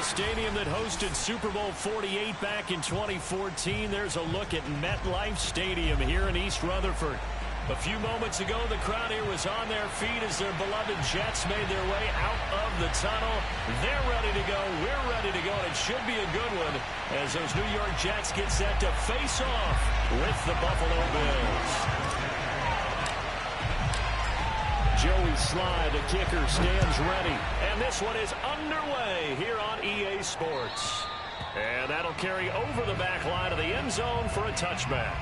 stadium that hosted Super Bowl 48 back in 2014. There's a look at MetLife Stadium here in East Rutherford. A few moments ago, the crowd here was on their feet as their beloved Jets made their way out of the tunnel. They're ready to go. We're ready to go. And it should be a good one as those New York Jets get set to face off with the Buffalo Bills. Joey Sly, the kicker, stands ready. And this one is underway here on EA Sports. And that'll carry over the back line of the end zone for a touchback.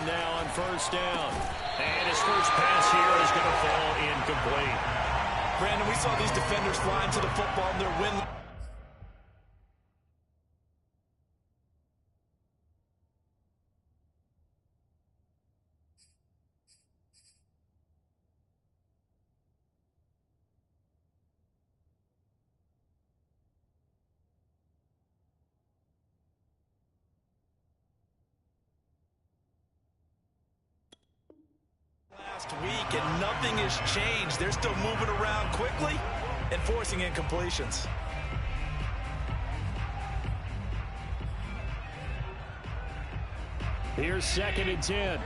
Now on first down. And his first pass here is going to fall incomplete. Brandon, we saw these defenders flying to the football in their win. Last week, and nothing has changed. They're still moving around quickly and forcing incompletions. Here's 2nd and 10.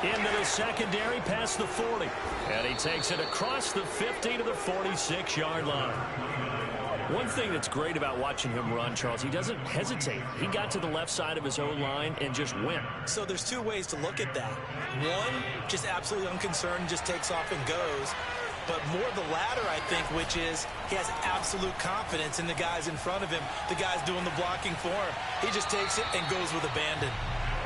Into the secondary past the 40. And he takes it across the 50 to the 46-yard line. One thing that's great about watching him run, Charles, he doesn't hesitate. He got to the left side of his O-line and just went. So there's two ways to look at that. One, just absolutely unconcerned, just takes off and goes. But more the latter, I think, which is he has absolute confidence in the guys in front of him, the guys doing the blocking for him. He just takes it and goes with abandon.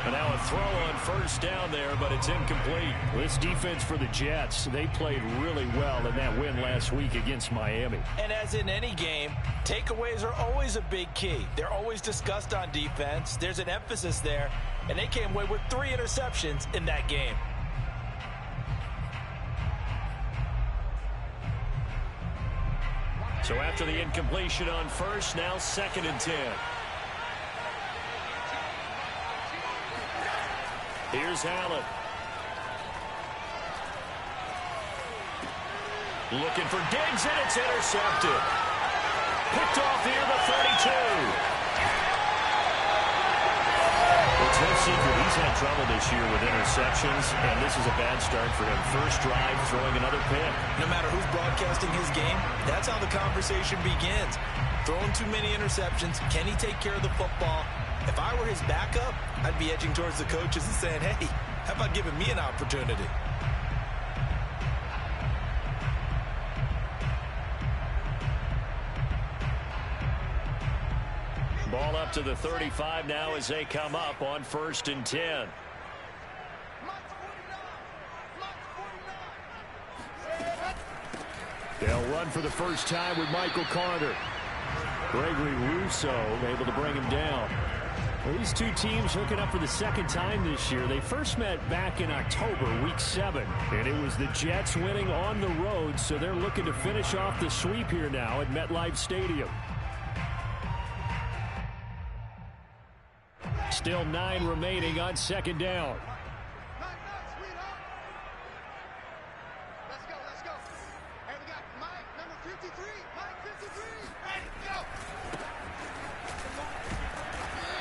And now a throw on first down there, but it's incomplete. This defense for the Jets, they played really well in that win last week against Miami. And as in any game, takeaways are always a big key. They're always discussed on defense. There's an emphasis there, and they came away with 3 interceptions in that game. So after the incompletion on first, now 2nd and 10. Here's Allen. Looking for Diggs, and it's intercepted. Picked off here, the 32. It's no secret he's had trouble this year with interceptions, and this is a bad start for him. First drive, throwing another pick. No matter who's broadcasting his game, that's how the conversation begins. Throwing too many interceptions, can he take care of the football? If I were his backup, I'd be edging towards the coaches and saying, hey, how about giving me an opportunity? Ball up to the 35 now as they come up on 1st and 10. They'll run for the first time with Michael Carter. Gregory Rousseau able to bring him down. Well, these two teams hooking up for the 2nd time this year. They first met back in October, week 7. And it was the Jets winning on the road, so they're looking to finish off the sweep here now at MetLife Stadium. Still 9 remaining on 2nd down.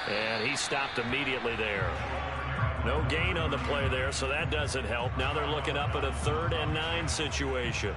And he stopped immediately there. No gain on the play there, so that doesn't help. Now they're looking up at a 3rd and 9 situation.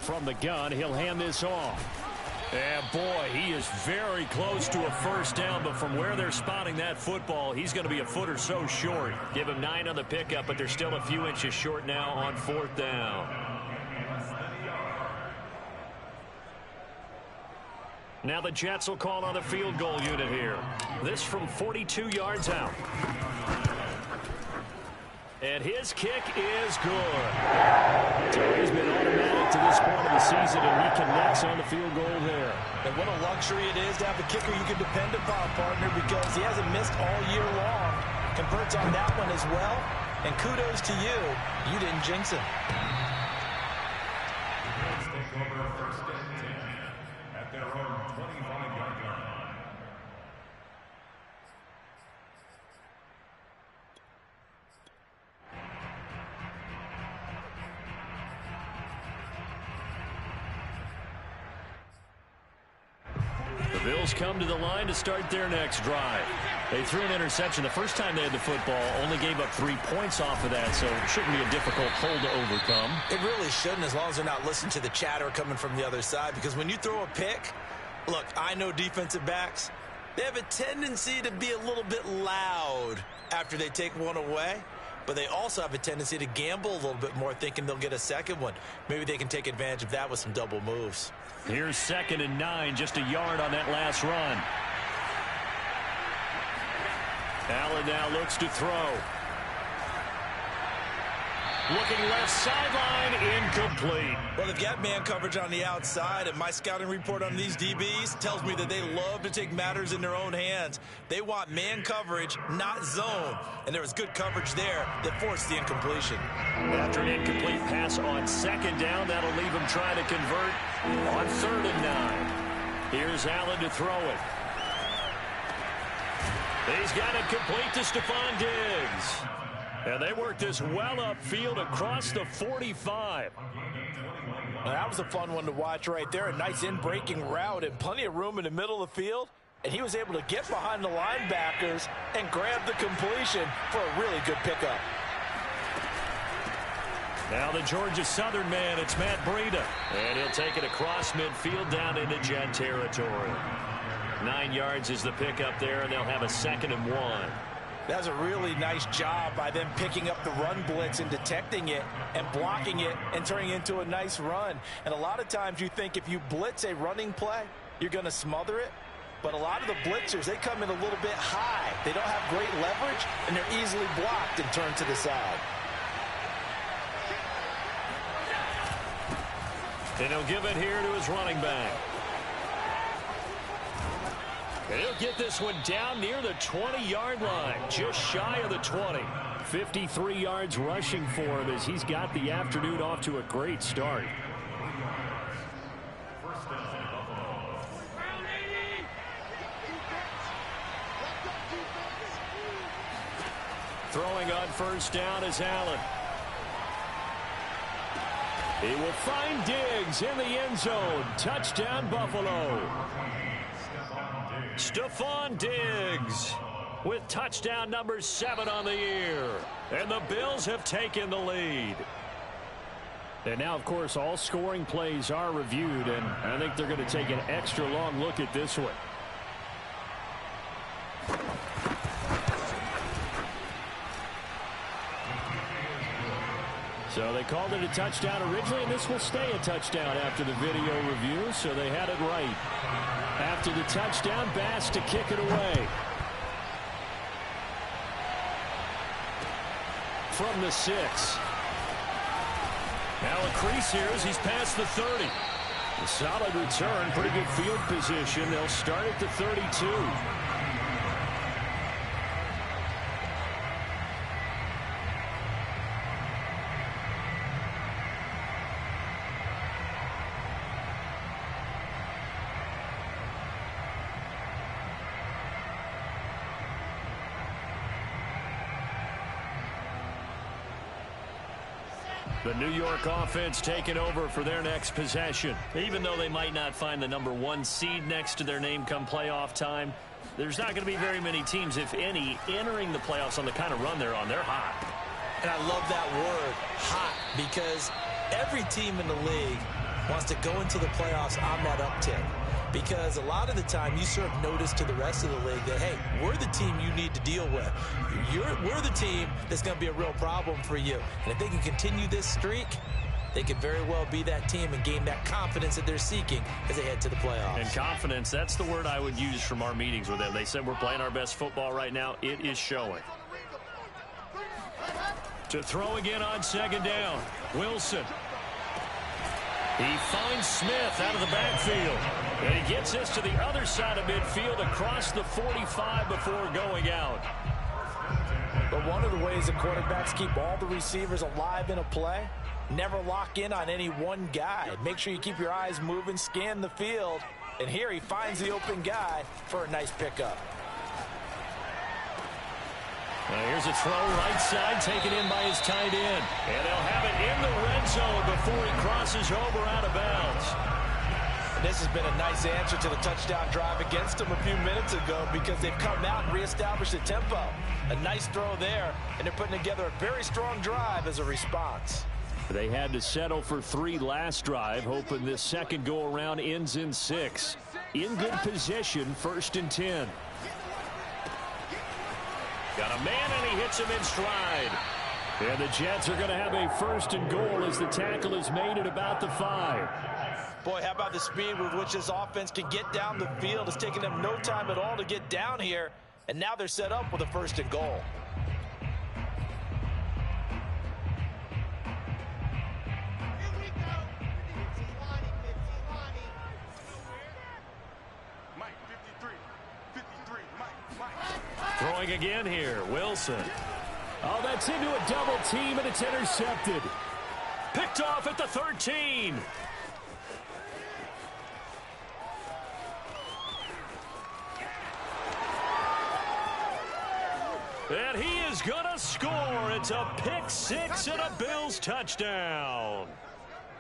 from the gun. He'll hand this off. And boy, he is very close to a first down, but from where they're spotting that football, he's going to be a foot or so short. Give him 9 on the pickup, but they're still a few inches short now on 4th down. Now the Jets will call on the field goal unit here. This from 42 yards out. And his kick is good. So he's been automatic to this point of the season, and he connects on the field goal there. And what a luxury it is to have a kicker you can depend upon, partner, because he hasn't missed all year long. Converts on that one as well. And kudos to you. You didn't jinx him. Let's take over first and 10 at their own 25-yard line. Bills come to the line to start their next drive. They threw an interception the first time they had the football, only gave up 3 points off of that, so it shouldn't be a difficult hole to overcome. It really shouldn't, as long as they're not listening to the chatter coming from the other side, because when you throw a pick, look, I know defensive backs, they have a tendency to be a little bit loud after they take one away, but they also have a tendency to gamble a little bit more, thinking they'll get a second one. Maybe they can take advantage of that with some double moves. Here's 2nd and 9, just a yard on that last run. Allen now looks to throw. Looking left sideline, incomplete. Well, they've got man coverage on the outside, and my scouting report on these DBs tells me that they love to take matters in their own hands. They want man coverage, not zone. And there was good coverage there that forced the incompletion. After an incomplete pass on 2nd down, that'll leave him trying to convert on 3rd and 9. Here's Allen to throw it. He's got it complete to Stephon Diggs. And they work this well upfield across the 45. Now, that was a fun one to watch right there. A nice in-breaking route and plenty of room in the middle of the field. And he was able to get behind the linebackers and grab the completion for a really good pickup. Now the Georgia Southern man, it's Matt Breida. And he'll take it across midfield down into Jet territory. 9 yards is the pickup there, and they'll have a 2nd and 1. That was a really nice job by them picking up the run blitz and detecting it and blocking it and turning it into a nice run. And a lot of times you think if you blitz a running play, you're going to smother it. But a lot of the blitzers, they come in a little bit high. They don't have great leverage, and they're easily blocked and turned to the side. And he'll give it here to his running back. And he'll get this one down near the 20-yard line, just shy of the 20. 53 yards rushing for him as he's got the afternoon off to a great start. Throwing on 1st down is Allen. He will find Diggs in the end zone. Touchdown, Buffalo. Stephon Diggs with touchdown number 7 on the year. And the Bills have taken the lead. And now, of course, all scoring plays are reviewed, and I think they're going to take an extra long look at this one. So they called it a touchdown originally, and this will stay a touchdown after the video review, so they had it right. After the touchdown, Bass to kick it away. From the 6. Now a crease here as he's past the 30. A solid return, pretty good field position. They'll start at the 32. The New York offense taking over for their next possession. Even though they might not find the number 1 seed next to their name come playoff time, there's not going to be very many teams, if any, entering the playoffs on the kind of run they're on. They're hot. And I love that word, hot, because every team in the league wants to go into the playoffs on that uptick. Because a lot of the time you serve notice to the rest of the league that, hey, we're the team you need to deal with. We're the team that's going to be a real problem for you. And if they can continue this streak, they could very well be that team and gain that confidence that they're seeking as they head to the playoffs. And confidence, that's the word I would use from our meetings with them. They said we're playing our best football right now. It is showing. To throw again on second down, Wilson. He finds Smith out of the backfield. And he gets this to the other side of midfield across the 45 before going out. But one of the ways that quarterbacks keep all the receivers alive in a play, never lock in on any one guy. Make sure you keep your eyes moving, scan the field. And here he finds the open guy for a nice pickup. Now here's a throw right side taken in by his tight end. And they'll have it in the red zone before he crosses over out of bounds. And this has been a nice answer to the touchdown drive against them a few minutes ago because they've come out and reestablished the tempo. A nice throw there, and they're putting together a very strong drive as a response. They had to settle for 3 last drive, hoping this second go-around ends in 6. In good position, 1st and 10. Got a man, and he hits him in stride. And the Jets are going to have a 1st and goal as the tackle is made at about the 5. Boy, how about the speed with which this offense can get down the field? It's taken them no time at all to get down here, and now they're set up with a 1st and goal. Throwing again here, Wilson. Oh, that's into a double team, and it's intercepted. Picked off at the 13. And he is going to score. It's a pick 6 and a Bills touchdown.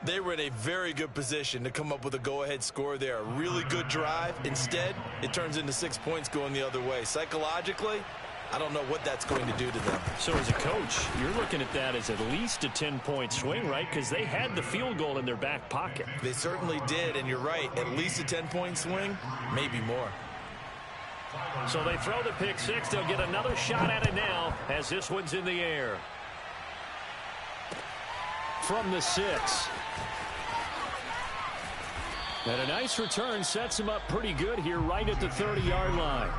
They were in a very good position to come up with a go-ahead score there. A really good drive. Instead, it turns into 6 points going the other way. Psychologically, I don't know what that's going to do to them. So as a coach, you're looking at that as at least a 10-point swing, right? Because they had the field goal in their back pocket. They certainly did, and you're right. At least a 10-point swing, maybe more. So they throw the pick 6. They'll get another shot at it now as this one's in the air. From the 6. And a nice return sets him up pretty good here right at the 30-yard line.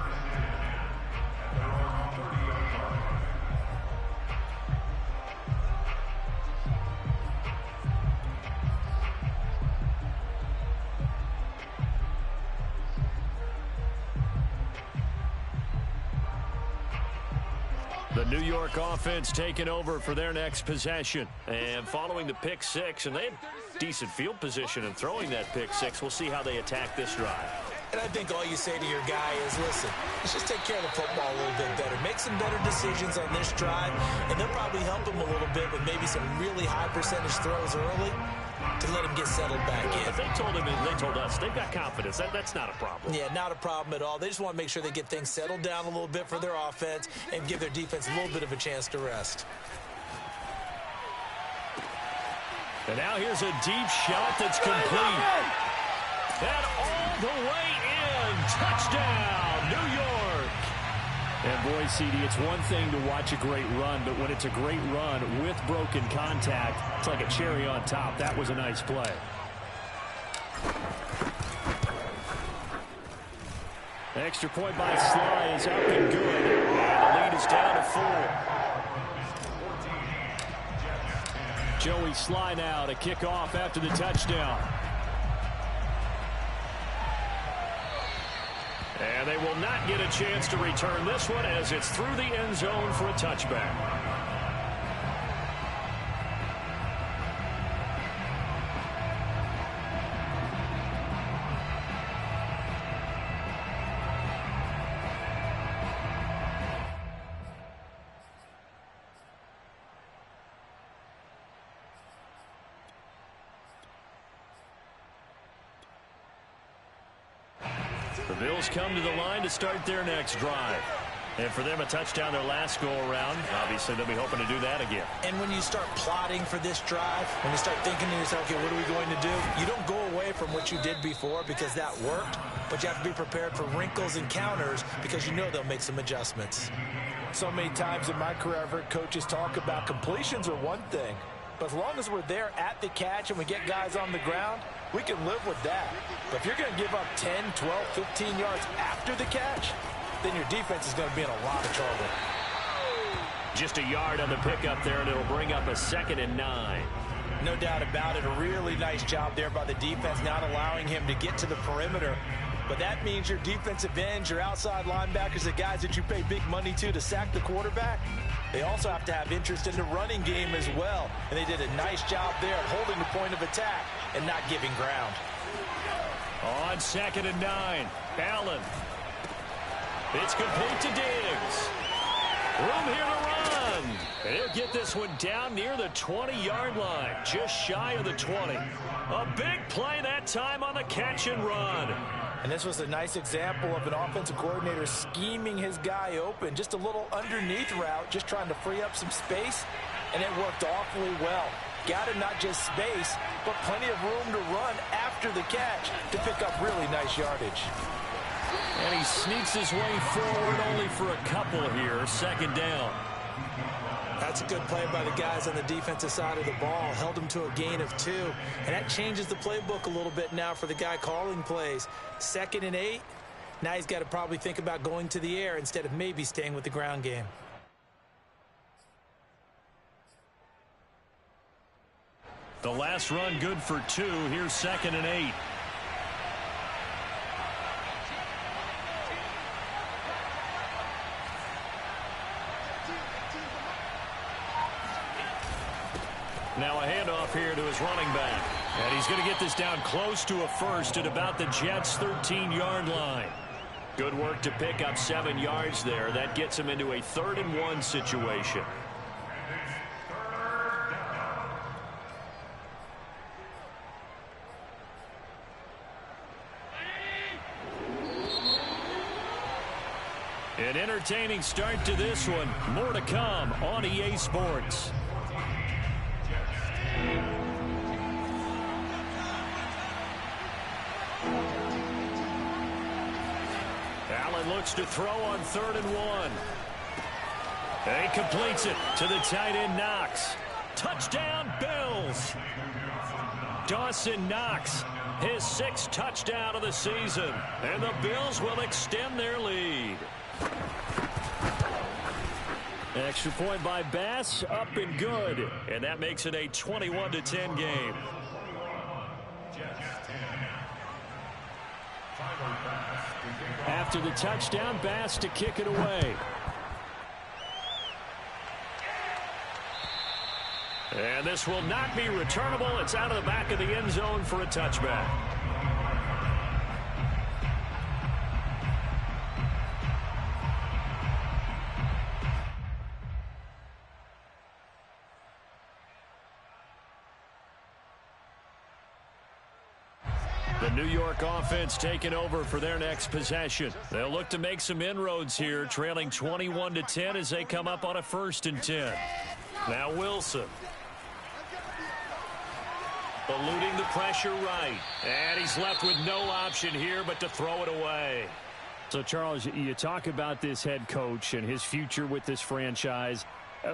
The New York offense taking over for their next possession. And following the pick 6, and they had decent field position in throwing that pick 6. We'll see how they attack this drive. And I think all you say to your guy is, listen, let's just take care of the football a little bit better. Make some better decisions on this drive, and they'll probably help him a little bit with maybe some really high percentage throws early to let him get settled back in. If they told him and they told us, they've got confidence. That's not a problem. Yeah, not a problem at all. They just want to make sure they get things settled down a little bit for their offense and give their defense a little bit of a chance to rest. And now here's a deep shot that's complete. And all the way in. Touchdown, New York. And boy, CD, it's one thing to watch a great run, but when it's a great run with broken contact, it's like a cherry on top. That was a nice play. Extra point by Sly is up and good. And the lead is down to 4. Joey Sly now to kick off after the touchdown. And they will not get a chance to return this one as it's through the end zone for a touchback. The Bills come to the line to start their next drive. And for them, a touchdown their last go-around. Obviously, they'll be hoping to do that again. And when you start plotting for this drive, when you start thinking to yourself, okay, what are we going to do? You don't go away from what you did before because that worked, but you have to be prepared for wrinkles and counters because you know they'll make some adjustments. So many times in my career, I've heard coaches talk about completions are one thing, but as long as we're there at the catch and we get guys on the ground, we can live with that. But if you're going to give up 10, 12, 15 yards after the catch, then your defense is going to be in a lot of trouble. Just a yard on the pickup there, and it'll bring up a 2nd and 9. No doubt about it. A really nice job there by the defense, not allowing him to get to the perimeter. But that means your defensive ends, your outside linebackers, the guys that you pay big money to sack the quarterback, they also have to have interest in the running game as well. And they did a nice job there of holding the point of attack and not giving ground. On 2nd and 9, Allen. It's complete to Diggs. Room here to run. And he'll get this one down near the 20-yard line, just shy of the 20. A big play that time on the catch and run. And this was a nice example of an offensive coordinator scheming his guy open. Just a little underneath route, just trying to free up some space, and it worked awfully well. Got him not just space, but plenty of room to run after the catch to pick up really nice yardage. And he sneaks his way forward only for a couple here. 2nd down. That's a good play by the guys on the defensive side of the ball. Held him to a gain of 2. And that changes the playbook a little bit now for the guy calling plays. 2nd and 8. Now he's got to probably think about going to the air instead of maybe staying with the ground game. The last run good for 2. Here's 2nd and 8. Now a handoff here to his running back. And he's going to get this down close to a first at about the Jets' 13-yard line. Good work to pick up 7 yards there. That gets him into a 3rd and 1 situation. An entertaining start to this one. More to come on EA Sports. Allen looks to throw on 3rd and 1. And he completes it to the tight end Knox. Touchdown Bills. Dawson Knox, his 6th touchdown of the season. And the Bills will extend their lead. Extra point by Bass, up and good. And that makes it a 21-10 game. After the touchdown, Bass to kick it away. And this will not be returnable. It's out of the back of the end zone for a touchback. The New York offense taking over for their next possession. They'll look to make some inroads here, trailing 21-10 as they come up on a 1st and 10. Now Wilson. Eluding the pressure right. And he's left with no option here but to throw it away. So, Charles, you talk about this head coach and his future with this franchise.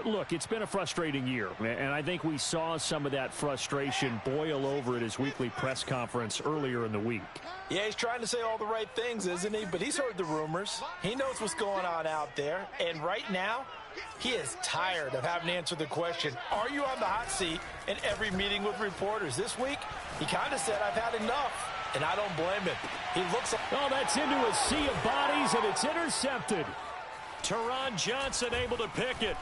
Look, it's been a frustrating year, and I think we saw some of that frustration boil over at his weekly press conference earlier in the week. Yeah, he's trying to say all the right things, isn't he? But he's heard the rumors. He knows what's going on out there. And right now, he is tired of having to answer the question, are you on the hot seat in every meeting with reporters? This week, he kind of said, I've had enough. And I don't blame him. He looks... Oh, that's into a sea of bodies, and it's intercepted. Teron Johnson able to pick it.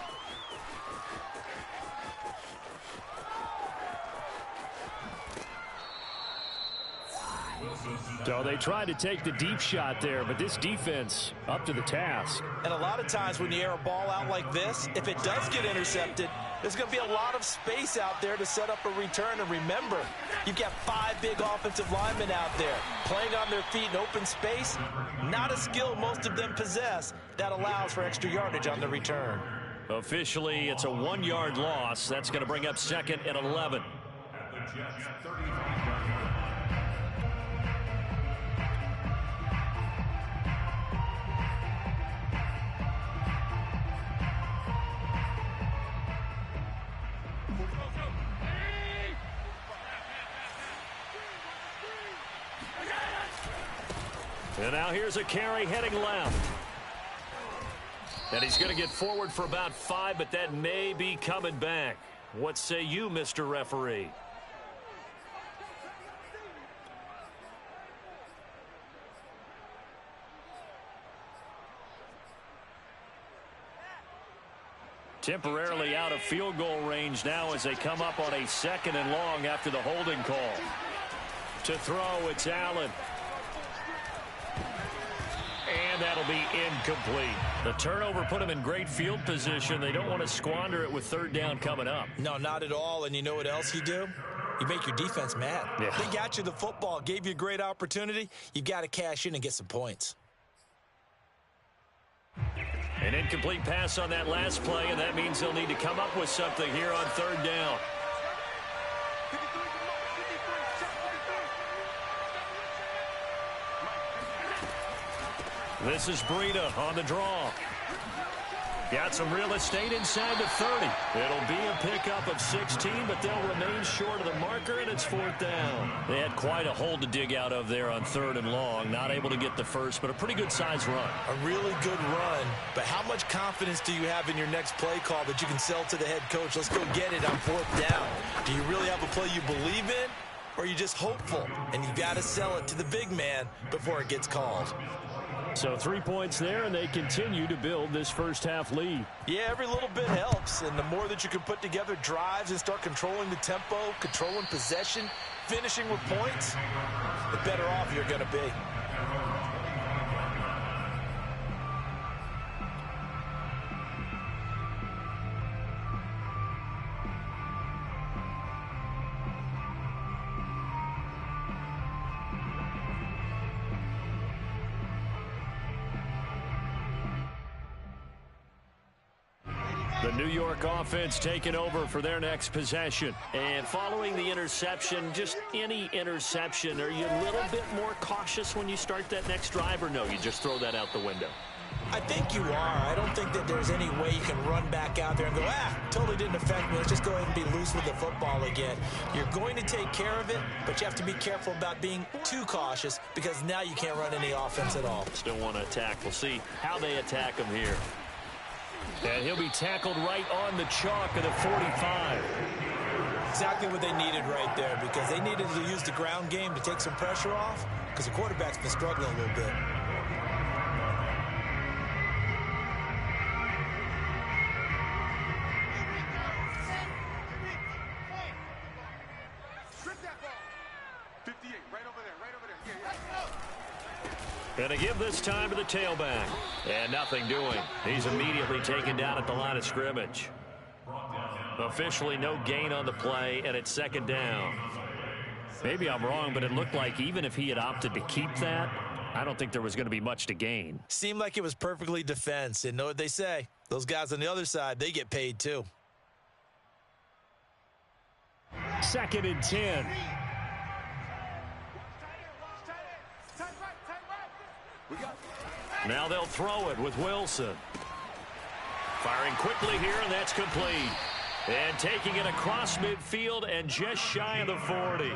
So they tried to take the deep shot there, but this defense up to the task. And a lot of times when you air a ball out like this, if it does get intercepted, There's going to be a lot of space out there to set up a return. And remember, you've got 5 big offensive linemen out there playing on their feet in open space. Not a skill most of them possess that allows for extra yardage on the return. Officially, it's a 1-yard loss. That's going to bring up 2nd and 11. At the Jets' 35-yard line. And now here's a carry heading left. And he's going to get forward for about 5, but that may be coming back. What say you, Mr. Referee? Temporarily out of field goal range now as they come up on a 2nd and long after the holding call. To throw, it's Allen. And that'll be incomplete. The turnover put them in great field position. They don't want to squander it with 3rd down coming up. No, not at all. And you know what else you do? You make your defense mad. Yeah. They got you the football, gave you a great opportunity. You've got to cash in and get some points. An incomplete pass on that last play, and that means they'll need to come up with something here on 3rd down. This is Breida on the draw. Got some real estate inside the 30. It'll be a pickup of 16, but they'll remain short of the marker, and it's 4th down. They had quite a hole to dig out of there on 3rd and long. Not able to get the first, but a pretty good size run. A really good run, but how much confidence do you have in your next play call that you can sell to the head coach? Let's go get it on 4th down. Do you really have a play you believe in, or are you just hopeful? And you got to sell it to the big man before it gets called. So 3 points there, and they continue to build this first half lead. Yeah, every little bit helps, and the more that you can put together drives and start controlling the tempo, controlling possession, finishing with points, the better off you're going to be. The New York offense taking over for their next possession. And following the interception, just any interception, are you a little bit more cautious when you start that next drive, or no, you just throw that out the window? I think you are. I don't think that there's any way you can run back out there and go, totally didn't affect me. Let's just go ahead and be loose with the football again. You're going to take care of it, but you have to be careful about being too cautious because now you can't run any offense at all. Still want to attack. We'll see how they attack him here. And he'll be tackled right on the chalk of the 45. Exactly what they needed right there, because they needed to use the ground game to take some pressure off because the quarterback's been struggling a little bit. And to give this time to the tailback. And nothing doing. He's immediately taken down at the line of scrimmage. Officially no gain on the play, and it's 2nd down. Maybe I'm wrong, but it looked like even if he had opted to keep that, I don't think there was going to be much to gain. Seemed like it was perfectly defense. And know what they say? Those guys on the other side, they get paid too. 2nd and 10. Now they'll throw it with Wilson. Firing quickly here, and that's complete. And taking it across midfield and just shy of the 40.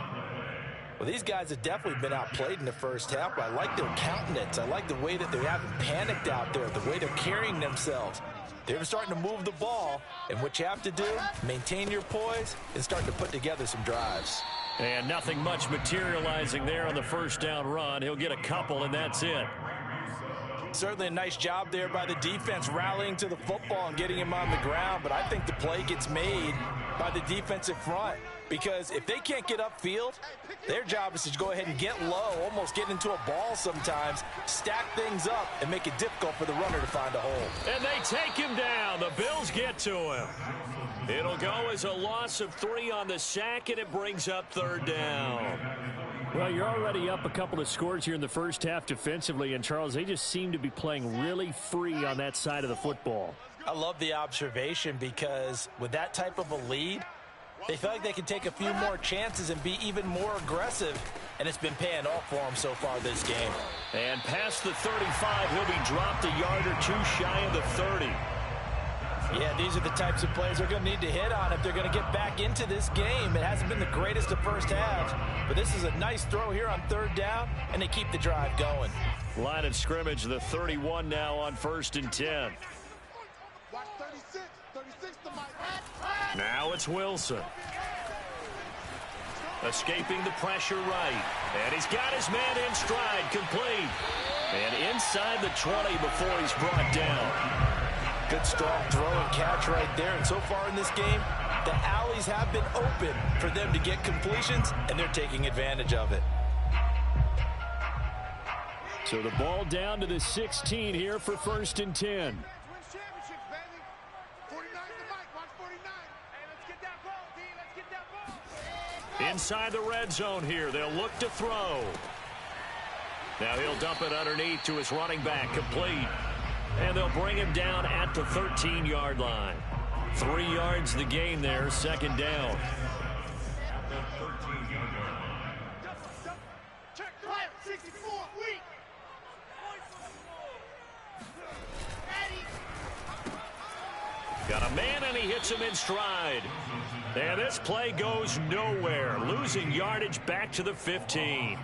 Well, these guys have definitely been outplayed in the first half, but I like their countenance. I like the way that they haven't panicked out there, the way they're carrying themselves. They're starting to move the ball, and what you have to do, maintain your poise and start to put together some drives. And nothing much materializing there on the first down run. He'll get a couple, and that's it. Certainly a nice job there by the defense rallying to the football and getting him on the ground, but I think the play gets made by the defensive front. Because if they can't get upfield, their job is to go ahead and get low, almost get into a ball sometimes, stack things up, and make it difficult for the runner to find a hole. And they take him down. The Bills get to him. It'll go as a loss of 3 on the sack, and it brings up 3rd down. Well, you're already up a couple of scores here in the first half defensively, and Charles, they just seem to be playing really free on that side of the football. I love the observation because with that type of a lead, they feel like they can take a few more chances and be even more aggressive, and it's been paying off for them so far this game. And past the 35, he'll be dropped a yard or 2 shy of the 30. Yeah, these are the types of plays they're going to need to hit on if they're going to get back into this game. It hasn't been the greatest of first halves, but this is a nice throw here on 3rd down, and they keep the drive going. Line of scrimmage, the 31 now on 1st and 10. Now it's Wilson. Escaping the pressure right. And he's got his man in stride, complete. And inside the 20 before he's brought down. Good strong throw and catch right there. And so far in this game, the alleys have been open for them to get completions, and they're taking advantage of it. So the ball down to the 16 here for 1st and 10. Inside the red zone here. They'll look to throw. Now he'll dump it underneath to his running back, complete. And they'll bring him down at the 13-yard line. 3 yards the gain there, 2nd down. Got a man, and he hits him in stride. And this play goes nowhere, losing yardage back to the 15.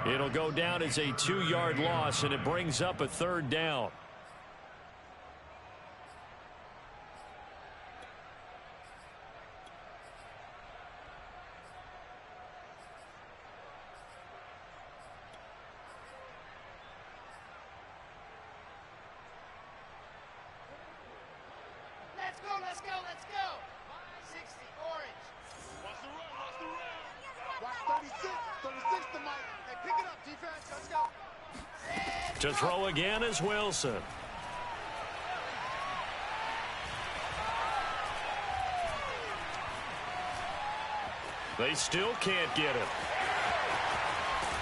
It'll go down as a 2-yard loss, and it brings up a 3rd down. Let's go. 60, orange. Watch the run. Watch 36 to Mike. Hey, pick it up, defense. Let's go. To throw again is Wilson. They still can't get him.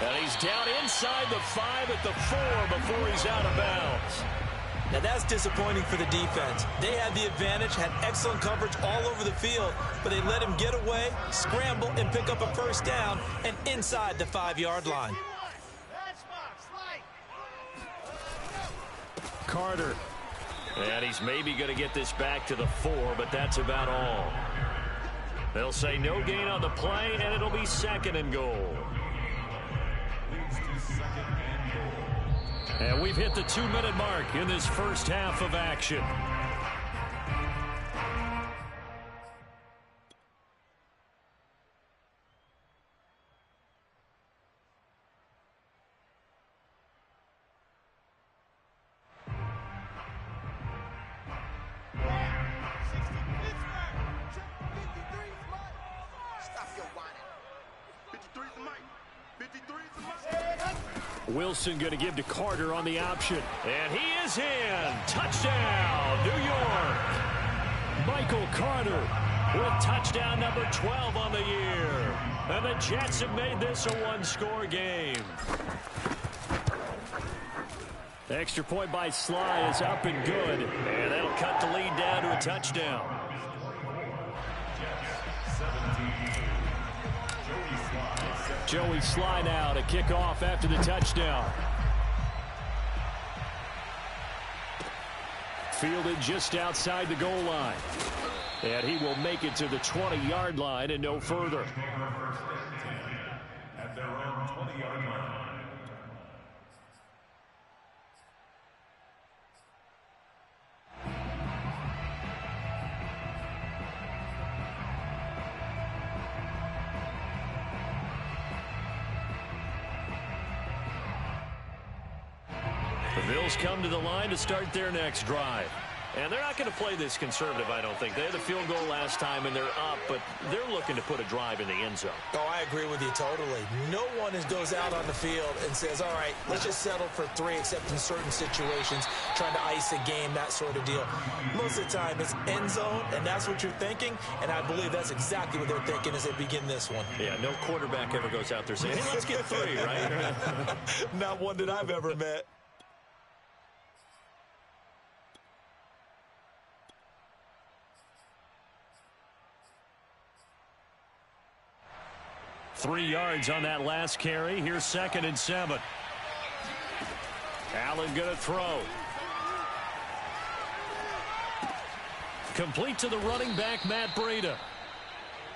And he's down inside the 5 at the 4 before he's out of bounds. Now that's disappointing for the defense. They had the advantage, had excellent coverage all over the field, but they let him get away, scramble, and pick up a 1st down and inside the 5-yard line. Carter. And he's maybe going to get this back to the 4, but that's about all. They'll say no gain on the play, and it'll be 2nd and goal. And we've hit the 2-minute mark in this first half of action. Wilson going to give to Carter on the option. And he is in. Touchdown, New York. Michael Carter with touchdown number 12 on the year. And the Jets have made this a 1-score game. The extra point by Sly is up and good. And that'll cut the lead down to a touchdown. Joey Sly now to kick off after the touchdown. Fielded just outside the goal line. And he will make it to the 20-yard line and no further. At their own 20-yard line. The Bills come to the line to start their next drive. And they're not going to play this conservative, I don't think. They had the field goal last time, and they're up, but they're looking to put a drive in the end zone. Oh, I agree with you totally. No one goes out on the field and says, all right, let's just settle for 3, except in certain situations, trying to ice a game, that sort of deal. Most of the time, it's end zone, and that's what you're thinking, and I believe that's exactly what they're thinking as they begin this one. Yeah, no quarterback ever goes out there saying, hey, let's get 3, right? Not one that I've ever met. Three yards on that last carry. Here's 2nd and 7. Allen going to throw. Complete to the running back, Matt Breida.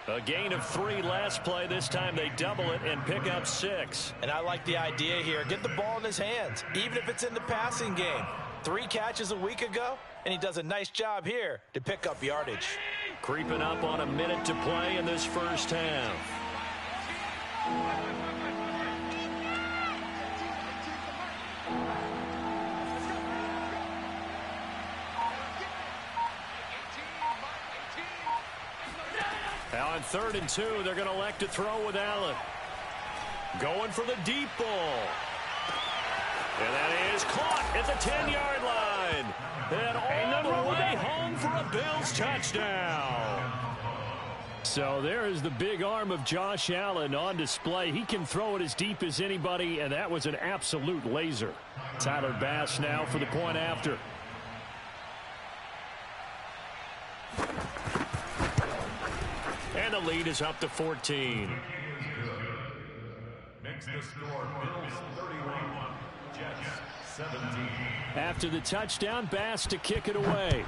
A gain of 3 last play. This time they double it and pick up 6. And I like the idea here. Get the ball in his hands, even if it's in the passing game. 3 catches a week ago, and he does a nice job here to pick up yardage. Creeping up on a minute to play in this first half. Now on 3rd and 2, they're going to elect to throw with Allen. Going for the deep ball. And that is caught at the 10-yard line. And all the way home for a Bills touchdown. So there is the big arm of Josh Allen on display. He can throw it as deep as anybody, and that was an absolute laser. Tyler Bass now for the point after. And the lead is up to 14. Makes the score Bills 31, Jets 17. After the touchdown, Bass to kick it away.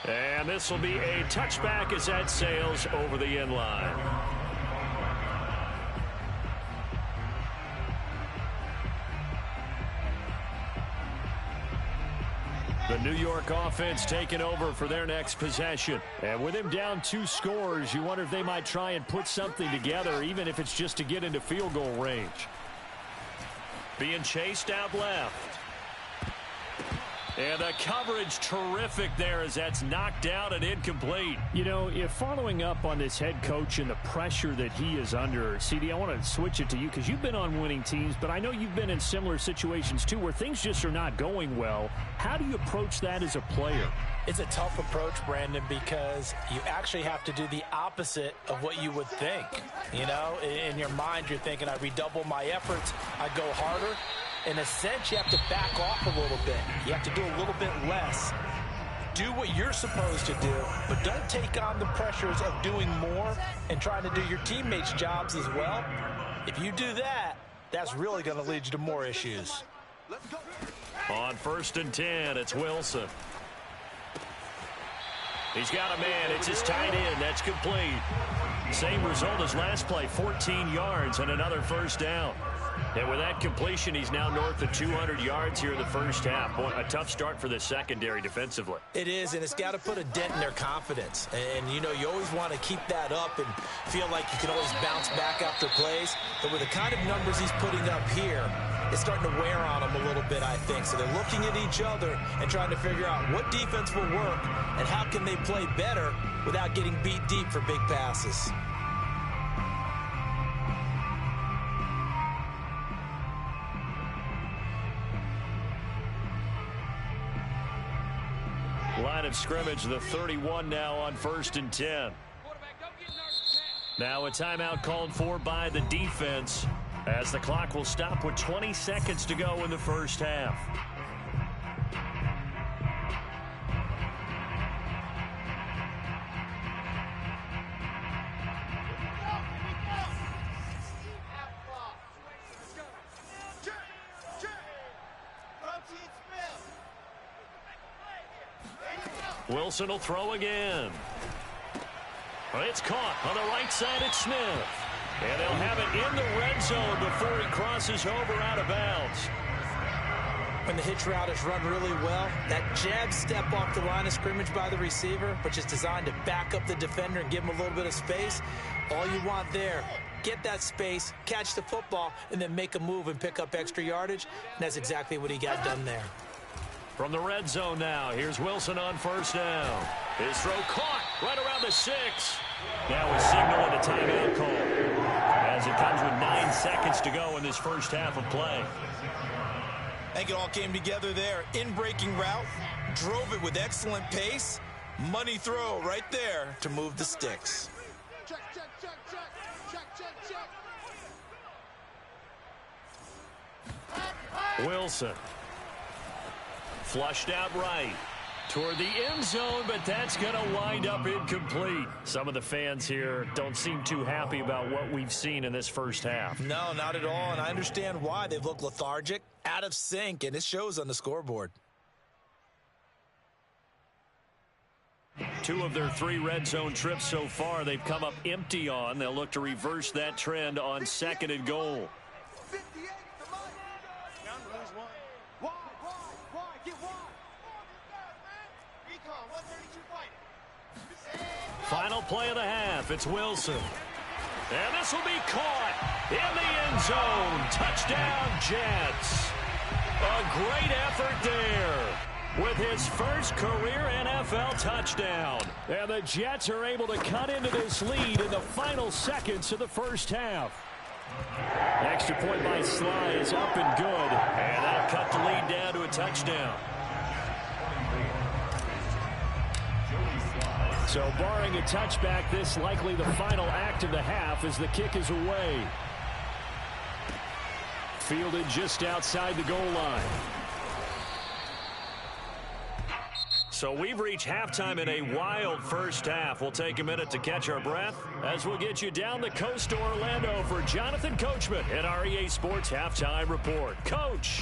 And this will be a touchback as that sails over the end line. The New York offense taking over for their next possession. And with him down 2 scores, you wonder if they might try and put something together, even if it's just to get into field goal range. Being chased out left. And the coverage terrific there as that's knocked out and incomplete. You know, if following up on this head coach and the pressure that he is under, CD, I want to switch it to you because you've been on winning teams, but I know you've been in similar situations too where things just are not going well. How do you approach that as a player? It's a tough approach, Brandon, because you actually have to do the opposite of what you would think. You know, in your mind, you're thinking, I redouble my efforts, I go harder. In a sense, you have to back off a little bit. You have to do a little bit less. Do what you're supposed to do, but don't take on the pressures of doing more and trying to do your teammates' jobs as well. If you do that, that's really going to lead you to more issues. On 1st and 10, it's Wilson. He's got a man. It's his tight end. That's complete. Same result as last play, 14 yards and another first down. And with that completion, he's now north of 200 yards here in the first half. Boy, a tough start for the secondary defensively. It is, and it's got to put a dent in their confidence. And, you know, you always want to keep that up and feel like you can always bounce back after plays. But with the kind of numbers he's putting up here, it's starting to wear on them a little bit, I think. So they're looking at each other and trying to figure out what defense will work and how can they play better without getting beat deep for big passes. Line of scrimmage, the 31 now on 1st and 10. Now a timeout called for by the defense as the clock will stop with 20 seconds to go in the first half. Wilson will throw again. It's caught on the right side at Smith. And they'll have it in the red zone before he crosses over out of bounds. When the hitch route is run really well, that jab step off the line of scrimmage by the receiver, which is designed to back up the defender and give him a little bit of space, all you want there get that space, catch the football, and then make a move and pick up extra yardage. And that's exactly what he got done there. From the red zone now, here's Wilson on first down. His throw caught right around the 6. Now he's signaling a timeout call as it comes with 9 seconds to go in this first half of play. I think it all came together there. In-breaking route, drove it with excellent pace. Money throw right there to move the sticks. Check, check, check, check. Check, check, check. Wilson. Flushed out right toward the end zone, but that's going to wind up incomplete. Some of the fans here don't seem too happy about what we've seen in this first half. No, not at all, and I understand why. They've looked lethargic, out of sync, and it shows on the scoreboard. 2 of their 3 red zone trips so far they've come up empty on. They'll look to reverse that trend on 2nd and goal. 58, the mic. Down, lose one. Wide, get wide. Recon, 132 fighting. Final play of the half. It's Wilson. And this will be caught in the end zone. Touchdown, Jets. A great effort there with his first career NFL touchdown. And the Jets are able to cut into this lead in the final seconds of the first half. Extra point by Sly is up and good. And that'll cut the lead down to a touchdown. So barring a touchback, this likely the final act of the half as the kick is away. Fielded just outside the goal line. So we've reached halftime in a wild first half. We'll take a minute to catch our breath as we'll get you down the coast to Orlando for Jonathan Coachman at our EA Sports Halftime Report. Coach.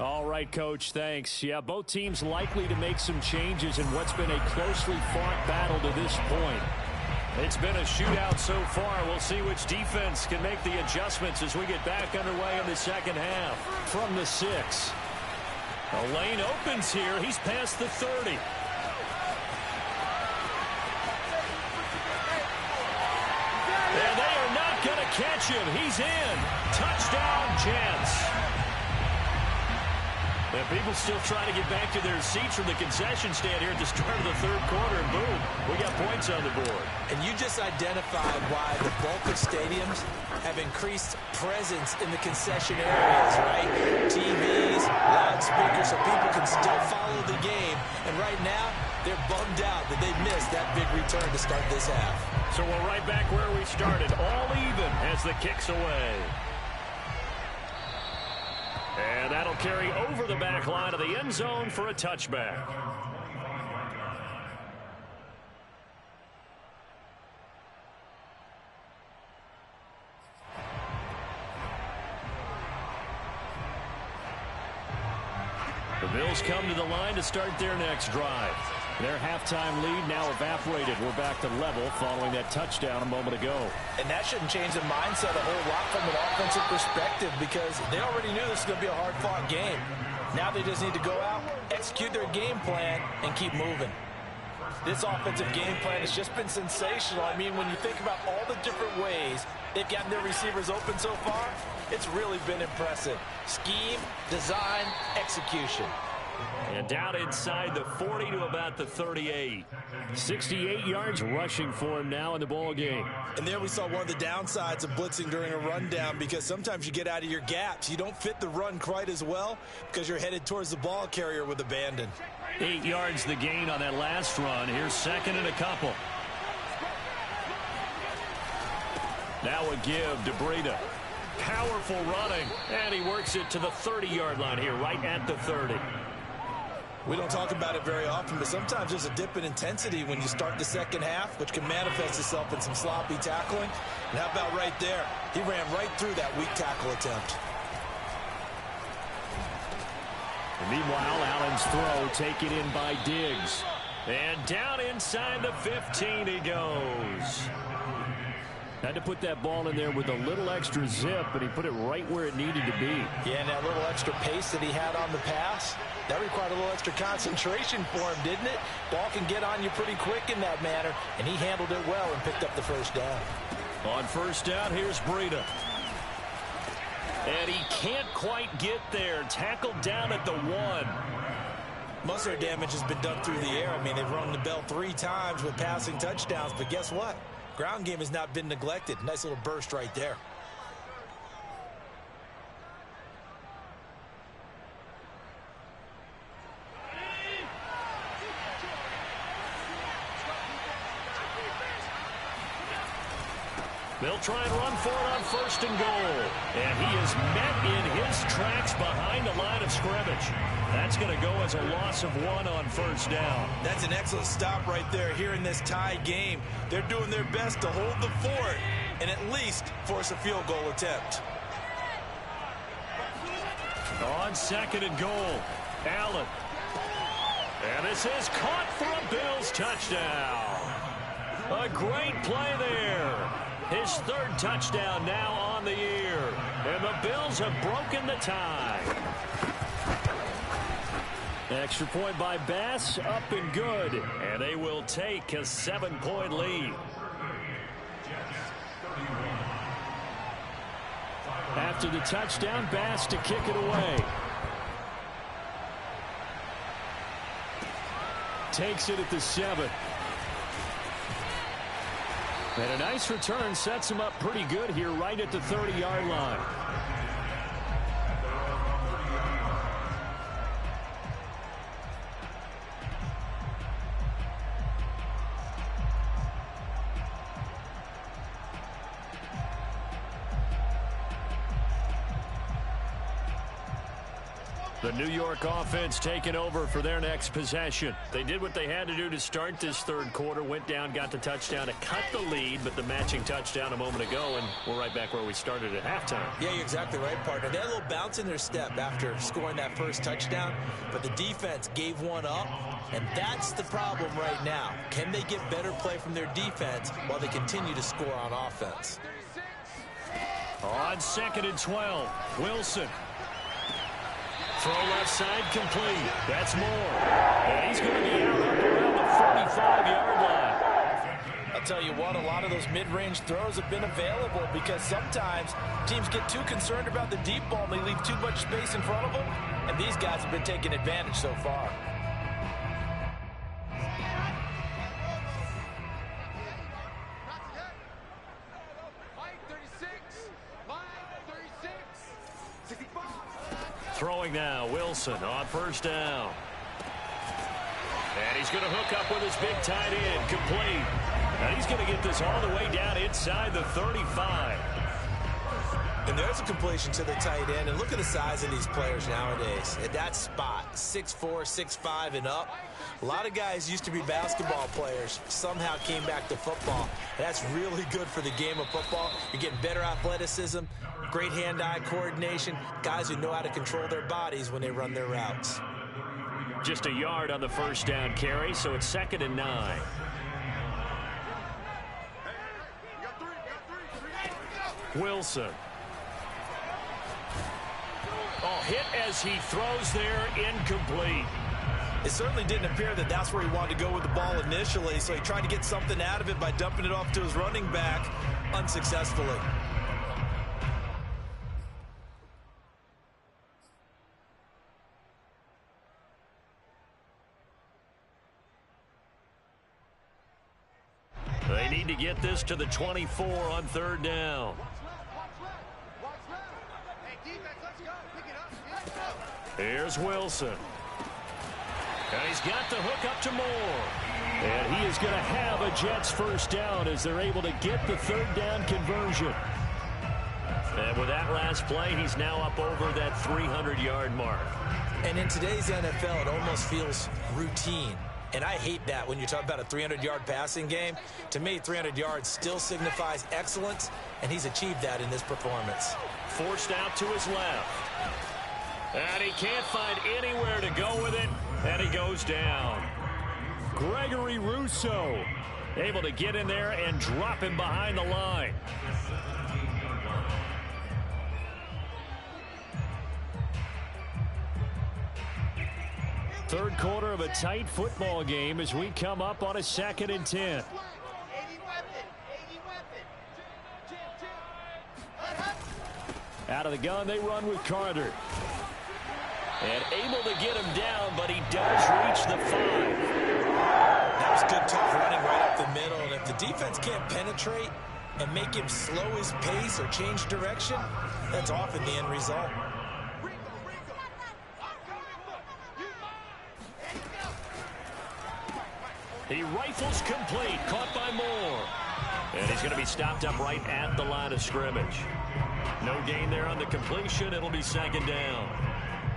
All right, Coach, thanks. Yeah, both teams likely to make some changes in what's been a closely fought battle to this point. It's been a shootout so far. We'll see which defense can make the adjustments as we get back underway in the second half. From the 6. The lane opens here. He's past the 30. And they are not going to catch him. He's in. Touchdown, Jets. And people still trying to get back to their seats from the concession stand here at the start of the third quarter, and boom, we got points on the board. And you just identified why the bulk of stadiums have increased presence in the concession areas, right? TVs, loudspeakers, so people can still follow the game. And right now, they're bummed out that they missed that big return to start this half. So we're right back where we started, all even as the kick's away. And that'll carry over the back line of the end zone for a touchback. The Bills come to the line to start their next drive. Their halftime lead now evaporated. We're back to level following that touchdown a moment ago. And that shouldn't change the mindset a whole lot from an offensive perspective because they already knew this was going to be a hard-fought game. Now they just need to go out, execute their game plan, and keep moving. This offensive game plan has just been sensational. I mean, when you think about all the different ways they've gotten their receivers open so far, it's really been impressive. Scheme, design, execution. And down inside the 40 to about the 38. 68 yards rushing for him now in the ball game. And there we saw one of the downsides of blitzing during a rundown because sometimes you get out of your gaps. You don't fit the run quite as well because you're headed towards the ball carrier with abandon. 8 yards the gain on that last run. Here's second and a couple. Now a give to Breida. Powerful running. And he works it to the 30-yard line here, right at the 30. We don't talk about it very often, but sometimes there's a dip in intensity when you start the second half, which can manifest itself in some sloppy tackling. And how about right there? He ran right through that weak tackle attempt. And meanwhile, Allen's throw taken in by Diggs. And down inside the 15 he goes. Had to put that ball in there with a little extra zip, but he put it right where it needed to be. Yeah, and that little extra pace that he had on the pass, that required a little extra concentration for him, didn't it? Ball can get on you pretty quick in that manner, and he handled it well and picked up the first down. On first down, here's Breida. And he can't quite get there. Tackled down at the 1. Most of their damage has been done through the air. I mean, they've rung the bell 3 times with passing touchdowns, but guess what? Ground game has not been neglected. Nice little burst right there. They'll try and run for it on first and goal. And he is met in his tracks behind the line of scrimmage. That's going to go as a loss of 1 on first down. That's an excellent stop right there here in this tie game. They're doing their best to hold the fort and at least force a field goal attempt. On second and goal, Allen. And this is caught for a Bills touchdown. A great play there. His 3rd touchdown now on the year. And the Bills have broken the tie. Extra point by Bass, up and good. And they will take a 7-point lead. After the touchdown, Bass to kick it away. Takes it at the 7. And a nice return sets him up pretty good here right at the 30-yard line. The New York offense taking over for their next possession. They did what they had to do to start this 3rd quarter. Went down, got the touchdown to cut the lead, but the matching touchdown a moment ago, and we're right back where we started at halftime. Yeah, you're exactly right, partner. They had a little bounce in their step after scoring that first touchdown, but the defense gave one up, and that's the problem right now. Can they get better play from their defense while they continue to score on offense? On second and 12, Wilson. Throw left side complete. That's Moore. And he's going to be out up around the 45-yard line. I'll tell you what, a lot of those mid-range throws have been available because sometimes teams get too concerned about the deep ball and they leave too much space in front of them, and these guys have been taking advantage so far. Throwing now, Wilson on first down. And he's going to hook up with his big tight end, complete. And he's going to get this all the way down inside the 35. And there's a completion to the tight end. And look at the size of these players nowadays. At that spot, 6'4", 6'5", and up. A lot of guys used to be basketball players, somehow came back to football. And that's really good for the game of football. You're getting better athleticism, great hand-eye coordination, guys who know how to control their bodies when they run their routes. Just a yard on the first down carry, so it's 2nd and 9. Wilson. Oh, hit as he throws there, incomplete. It certainly didn't appear that that's where he wanted to go with the ball initially, so he tried to get something out of it by dumping it off to his running back unsuccessfully. They need to get this to the 24 on 3rd down. Here's Wilson. And he's got the hook up to Moore. And he is going to have a Jets first down as they're able to get the 3rd down conversion. And with that last play, he's now up over that 300-yard mark. And in today's NFL, it almost feels routine. And I hate that when you talk about a 300-yard passing game. To me, 300 yards still signifies excellence, and he's achieved that in this performance. Forced out to his left. And he can't find anywhere to go with it, and he goes down. Gregory Rousseau Able to get in there and drop him behind the line. Third quarter of a tight football game as we come up on a 2nd and 10. Out of the gun, they run with Carter. And able to get him down, but he does reach the 5. That was good, tough running right up the middle. And if the defense can't penetrate and make him slow his pace or change direction, that's often the end result. He rifles complete, caught by Moore. And he's going to be stopped up right at the line of scrimmage. No gain there on the completion. It'll be 2nd down.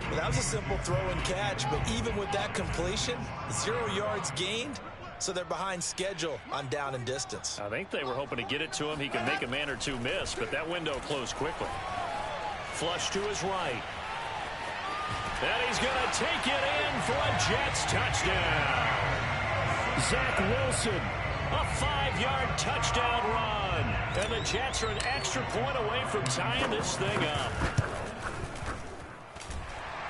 Well, that was a simple throw and catch, but even with that completion, 0 yards gained, so they're behind schedule on down and distance. I think they were hoping to get it to him. He could make a man or two miss, but that window closed quickly. Flush to his right. And he's going to take it in for a Jets touchdown. Zach Wilson, a 5-yard touchdown run. And the Jets are an extra point away from tying this thing up.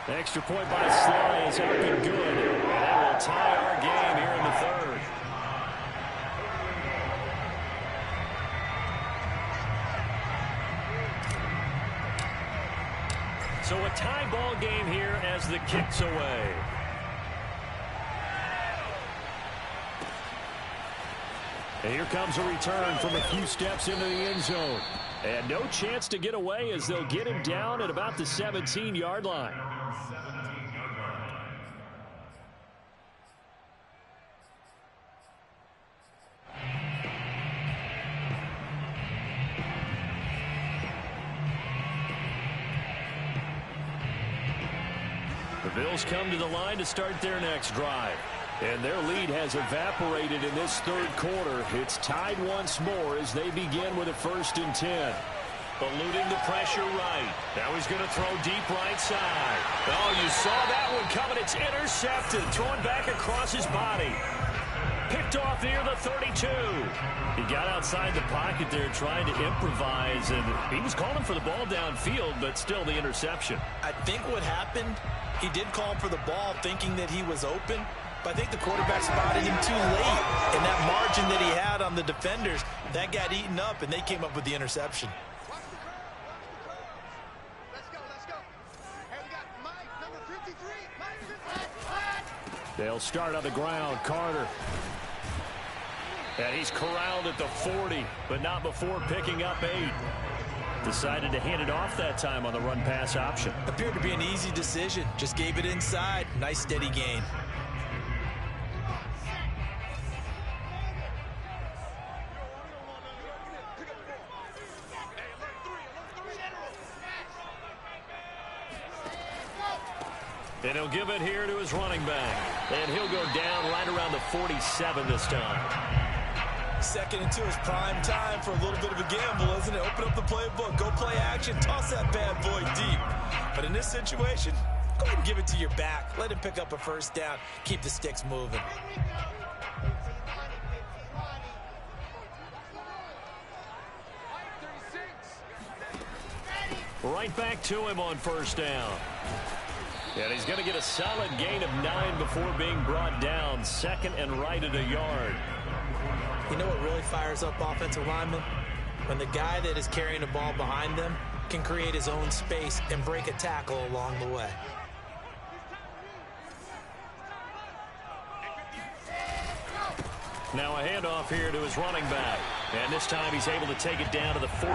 The extra point by Sly is up and good. And that will tie our game here in the 3rd. So a tie ball game here as the kick's away. And here comes a return from a few steps into the end zone. And no chance to get away as they'll get him down at about the 17-yard line. The Bills come to the line to start their next drive. And their lead has evaporated in this 3rd quarter. It's tied once more as they begin with a 1st and 10. Eluding the pressure right. Now he's going to throw deep right side. Oh, you saw that one coming. It's intercepted. Thrown back across his body. Picked off near the 32. He got outside the pocket there trying to improvise, and he was calling for the ball downfield, but still the interception. I think what happened, he did call for the ball thinking that he was open, but I think the quarterback spotted him too late. And that margin that he had on the defenders, that got eaten up, and they came up with the interception. Let's go. Hey, we got Mike, number 53. Mike, They'll start on the ground. Carter. And he's corralled at the 40, but not before picking up 8. Decided to hand it off that time on the run-pass option. Appeared to be an easy decision. Just gave it inside. Nice, steady gain. And he'll give it here to his running back. And he'll go down right around the 47 this time. 2nd and 2 is prime time for a little bit of a gamble, isn't it? Open up the playbook, go play action, toss that bad boy deep. But in this situation, go ahead and give it to your back. Let him pick up a 1st down. Keep the sticks moving. Right back to him on 1st down. And he's going to get a solid gain of 9 before being brought down. 2nd and right at a yard. You know what really fires up offensive linemen? When the guy that is carrying the ball behind them can create his own space and break a tackle along the way. Now a handoff here to his running back. And this time he's able to take it down to the 42.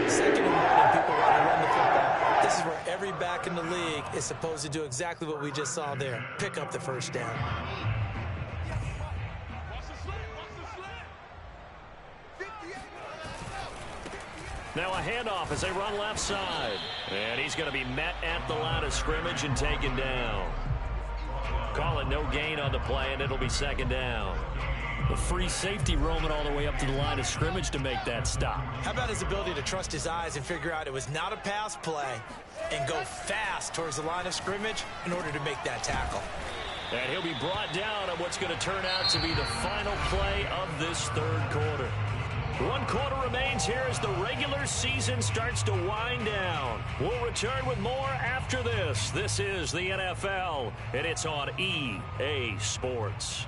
2nd and 1, and people want to run the football. This is where every back in the league is supposed to do exactly what we just saw there. Pick up the 1st down. Now a handoff as they run left side. And he's going to be met at the line of scrimmage and taken down. Call it no gain on the play, and it'll be 2nd down. A free safety roaming all the way up to the line of scrimmage to make that stop. How about his ability to trust his eyes and figure out it was not a pass play and go fast towards the line of scrimmage in order to make that tackle? And he'll be brought down on what's going to turn out to be the final play of this third quarter. 1 quarter remains here as the regular season starts to wind down. We'll return with more after this. This is the NFL, and it's on EA Sports.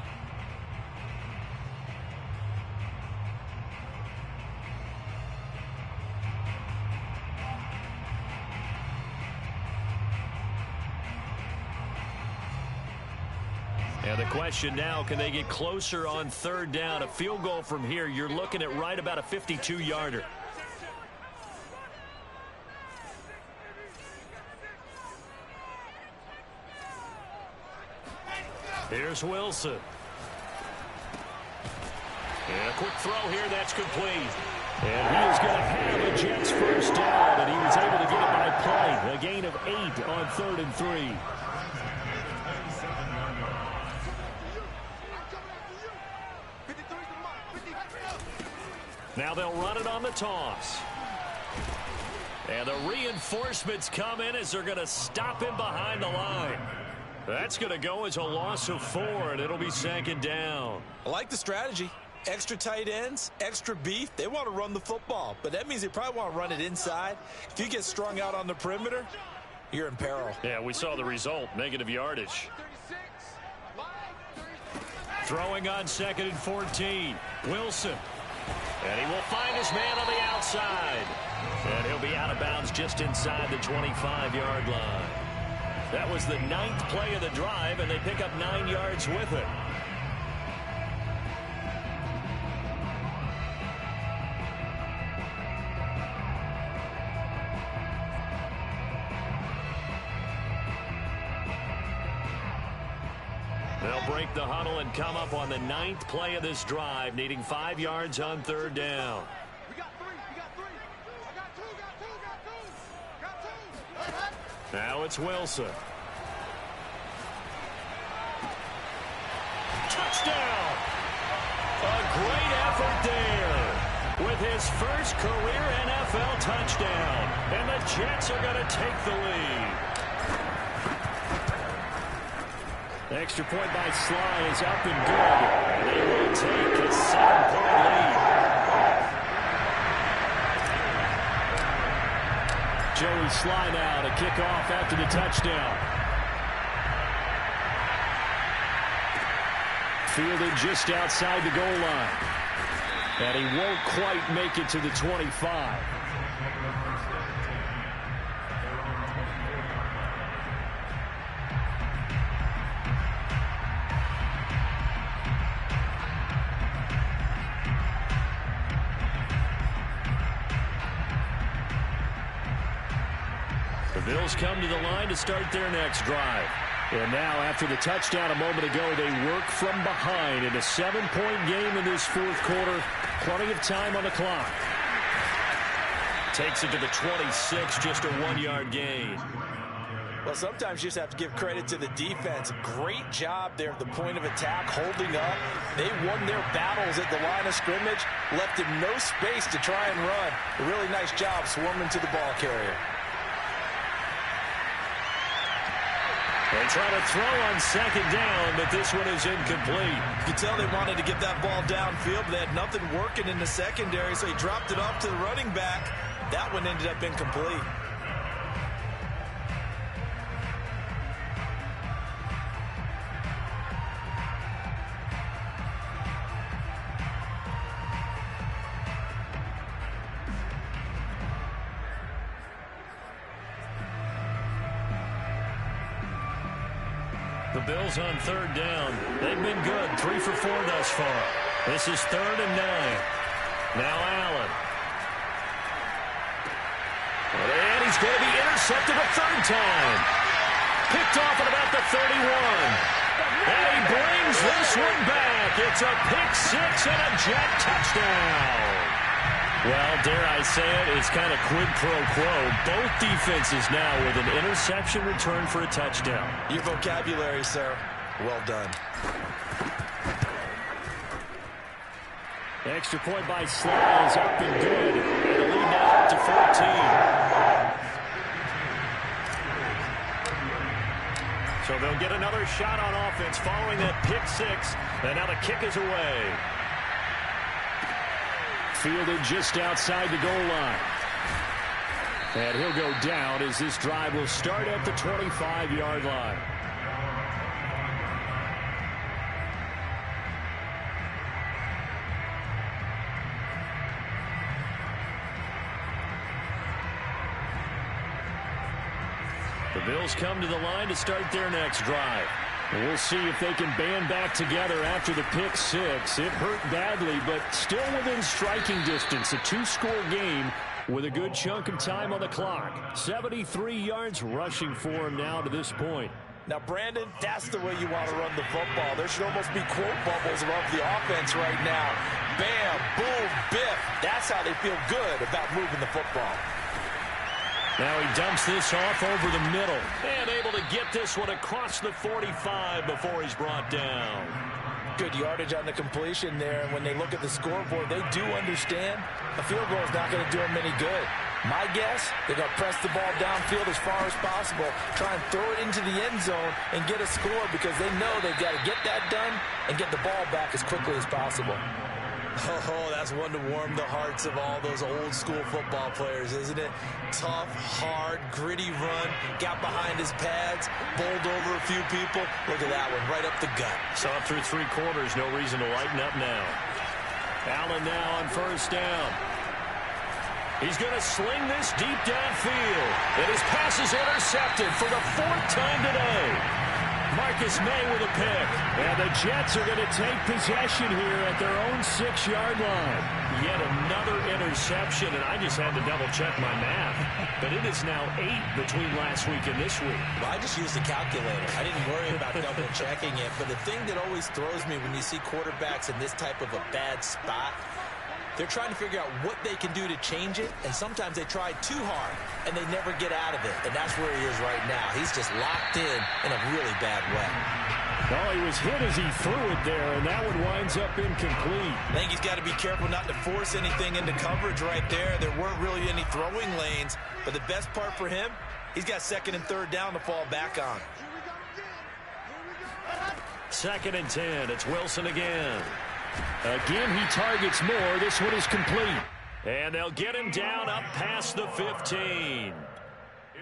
And the question now, can they get closer on third down? A field goal from here, you're looking at right about a 52-yarder. Here's Wilson. And a quick throw here, that's complete. And he is going to have a Jets first down, and he was able to get it by play. A gain of 8 on 3rd and 3. Now they'll run it on the toss. And the reinforcements come in as they're going to stop him behind the line. That's going to go as a loss of 4, and it'll be 2nd down. I like the strategy. Extra tight ends, extra beef. They want to run the football, but that means they probably want to run it inside. If you get strung out on the perimeter, you're in peril. Yeah, we saw the result, negative yardage. Throwing on 2nd and 14. Wilson. And he will find his man on the outside. And he'll be out of bounds just inside the 25-yard line. That was the 9th play of the drive, and they pick up 9 yards with it. They'll break the huddle and come up on the 9th play of this drive, needing 5 yards on 3rd down. We got 3. We got 3. I got 2. Got 2. Now it's Wilson. Touchdown! A great effort there with his first career NFL touchdown. And the Jets are going to take the lead. Extra point by Sly is up and good. They will take a 7-point lead. Joey Sly now to kick off after the touchdown. Fielded just outside the goal line. And he won't quite make it to the 25. The Bills come to the line to start their next drive. And now, after the touchdown a moment ago, they work from behind in a 7-point game in this 4th quarter. Plenty of time on the clock. Takes it to the 26, just a 1-yard gain. Well, sometimes you just have to give credit to the defense. Great job there at the point of attack, holding up. They won their battles at the line of scrimmage, left him no space to try and run. A really nice job swarming to the ball carrier. They try to throw on 2nd down, but this one is incomplete. You can tell they wanted to get that ball downfield, but they had nothing working in the secondary, so he dropped it off to the running back. That one ended up incomplete. The Bills on 3rd down. They've been good, 3 for 4 thus far. This is 3rd and 9. Now Allen. And he's going to be intercepted a 3rd time. Picked off at about the 31. And he brings this one back. It's a pick-6 and a Jet touchdown. Well, dare I say it, it's kind of quid pro quo. Both defenses now with an interception return for a touchdown. Your vocabulary, sir. Well done. Extra point by Sly is up and good. And the lead now up to 14. So they'll get another shot on offense following that pick six. And now the kick is away. Fielded just outside the goal line. And he'll go down as this drive will start at the 25-yard line. The Bills come to the line to start their next drive. We'll see if they can band back together after the pick six. It hurt badly, but still within striking distance. A two-score game with a good chunk of time on the clock. 73 yards rushing for him now to this point. Now, Brandon, that's the way you want to run the football. There should almost be quote bubbles above the offense right now. Bam, boom, biff. That's how they feel good about moving the football. Now he dumps this off over the middle and able to get this one across the 45 before he's brought down. Good yardage on the completion there. And when they look at the scoreboard, they do understand a field goal is not going to do them any good. My guess, they're going to press the ball downfield as far as possible, try and throw it into the end zone and get a score because they know they've got to get that done and get the ball back as quickly as possible. Oh, that's one to warm the hearts of all those old-school football players, isn't it? Tough, hard, gritty run, got behind his pads, bowled over a few people. Look at that one, right up the gut. So up through three quarters, no reason to lighten up now. Allen now on first down. He's going to sling this deep downfield. And his pass is intercepted for the fourth time today. Marcus May with a pick. And the Jets are going to take possession here at their own 6-yard line. Yet another interception, and I just had to double-check my math. But it is now 8 between last week and this week. Well, I just used the calculator. I didn't worry about double-checking it. But the thing that always throws me when you see quarterbacks in this type of a bad spot, they're trying to figure out what they can do to change it, and sometimes they try too hard, and they never get out of it. And that's where he is right now. He's just locked in a really bad way. Oh, he was hit as he threw it there, and that one winds up incomplete. I think he's got to be careful not to force anything into coverage right there. There weren't really any throwing lanes, but the best part for him, he's got second and third down to fall back on. 2nd and 10. It's Wilson again. Again, he targets more. This one is complete. And they'll get him down up past the 15.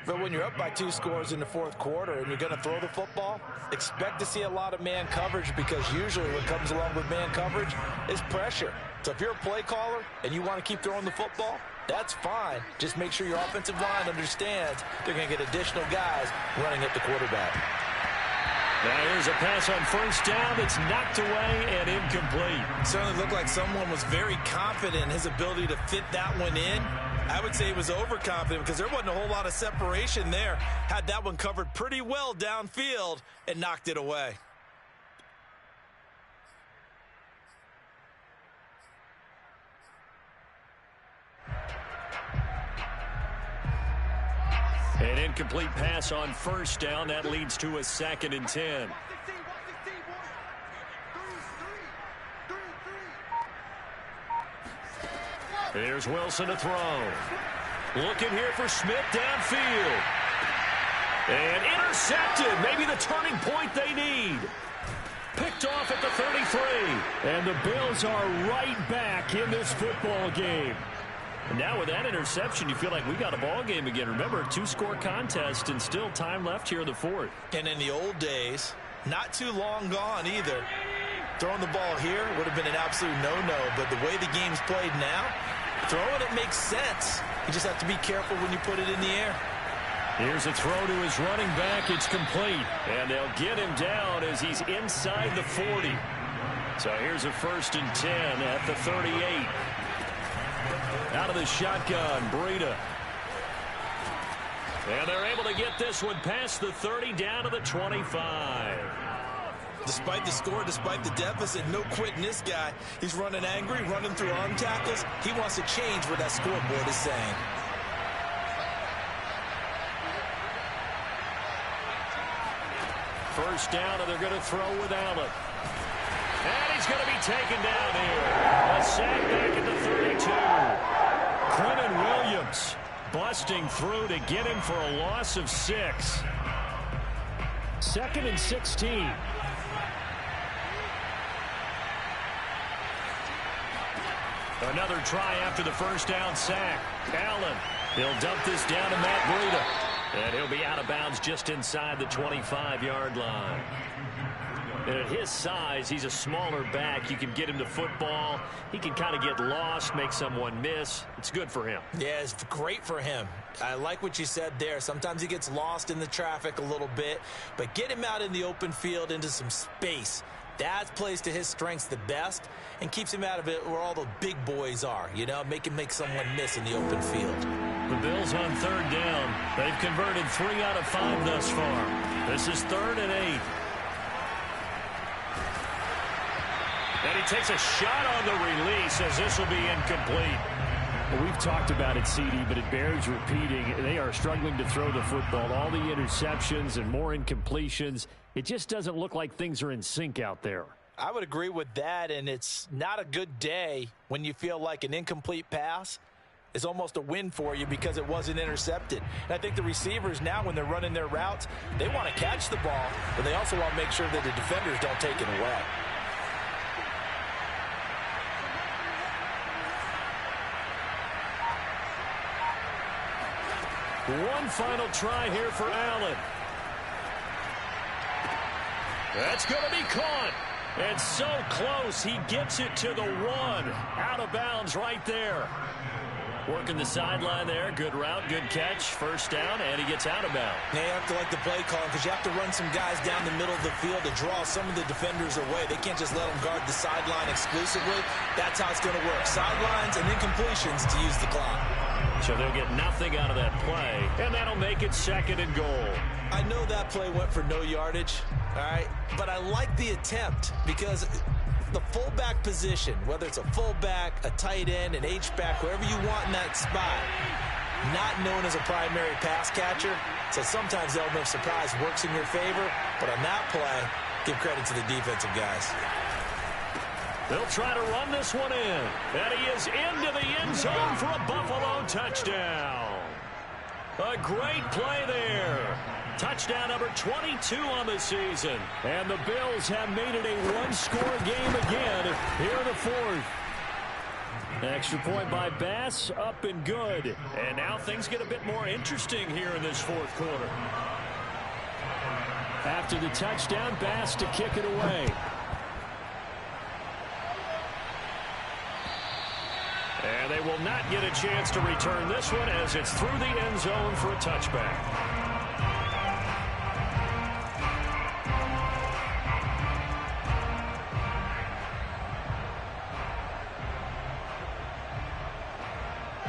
But when you're up by 2 scores in the fourth quarter and you're going to throw the football, expect to see a lot of man coverage because usually what comes along with man coverage is pressure. So if you're a play caller and you want to keep throwing the football, that's fine. Just make sure your offensive line understands they're going to get additional guys running at the quarterback. Now here's a pass on first down that's knocked away and incomplete. Certainly looked like someone was very confident in his ability to fit that one in. I would say he was overconfident because there wasn't a whole lot of separation there. Had that one covered pretty well downfield and knocked it away. An incomplete pass on first down. That leads to a 2nd and 10. Here's Wilson to throw. Looking here for Smith downfield. And intercepted. Maybe the turning point they need. Picked off at the 33. And the Bills are right back in this football game. And now with that interception, you feel like we got a ball game again. Remember, a 2-score contest and still time left here in the fourth. And in the old days, not too long gone either. Throwing the ball here would have been an absolute no-no. But the way the game's played now, throwing it makes sense. You just have to be careful when you put it in the air. Here's a throw to his running back. It's complete. And they'll get him down as he's inside the 40. So here's a 1st and 10 at the 38. Out of the shotgun, Breida. And they're able to get this one past the 30 down to the 25. Despite the score, despite the deficit, no quitting this guy. He's running angry, running through arm tackles. He wants to change what that scoreboard is saying. First down, and they're going to throw with Allen. And he's going to be taken down here. A sack back at the 32. Quinton Williams busting through to get him for a loss of 6. 2nd and 16. Another try after the first down sack. Allen, he'll dump this down to Matt Breida. And he'll be out of bounds just inside the 25-yard line. And at his size, he's a smaller back. You can get him to football. He can kind of get lost, make someone miss. It's good for him. Yeah, it's great for him. I like what you said there. Sometimes he gets lost in the traffic a little bit, but get him out in the open field into some space. That plays to his strengths the best and keeps him out of it where all the big boys are. You know, make him make someone miss in the open field. The Bills on 3rd down. They've converted 3 out of 5 thus far. This is 3rd and 8. And he takes a shot on the release as this will be incomplete. Well, we've talked about it, CD, but it bears repeating. They are struggling to throw the football. All the interceptions and more incompletions. It just doesn't look like things are in sync out there. I would agree with that, and it's not a good day when you feel like an incomplete pass is almost a win for you because it wasn't intercepted. And I think the receivers now, when they're running their routes, they want to catch the ball, but they also want to make sure that the defenders don't take it away. One final try here for Allen. That's going to be caught. And so close, he gets it to the 1. Out of bounds right there. Working the sideline there. Good route, good catch. First down, and he gets out of bounds. Now you have to like the play call because you have to run some guys down the middle of the field to draw some of the defenders away. They can't just let them guard the sideline exclusively. That's how it's going to work. Sidelines and incompletions to use the clock. So they'll get nothing out of that play, and that'll make it 2nd and goal. I know that play went for no yardage, all right, but I like the attempt because the fullback position, whether it's a fullback, a tight end, an H-back, wherever you want in that spot, not known as a primary pass catcher, so sometimes the element of surprise works in your favor, but on that play, give credit to the defensive guys. They'll try to run this one in. And he is into the end zone for a Buffalo touchdown. A great play there. Touchdown number 22 on the season. And the Bills have made it a one-score game again here in the 4th. Extra point by Bass, up and good. And now things get a bit more interesting here in this 4th quarter. After the touchdown, Bass to kick it away. And they will not get a chance to return this one as it's through the end zone for a touchback.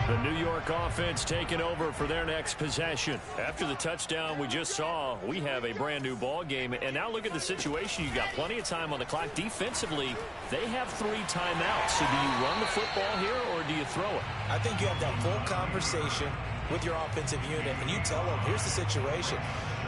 The New York offense taking over for their next possession. After the touchdown we just saw, we have a brand new ball game. And now look at the situation. You got plenty of time on the clock. Defensively, they have 3 timeouts. So do you run the football here or do you throw it? I think you have that full conversation with your offensive unit, and you tell them, here's the situation.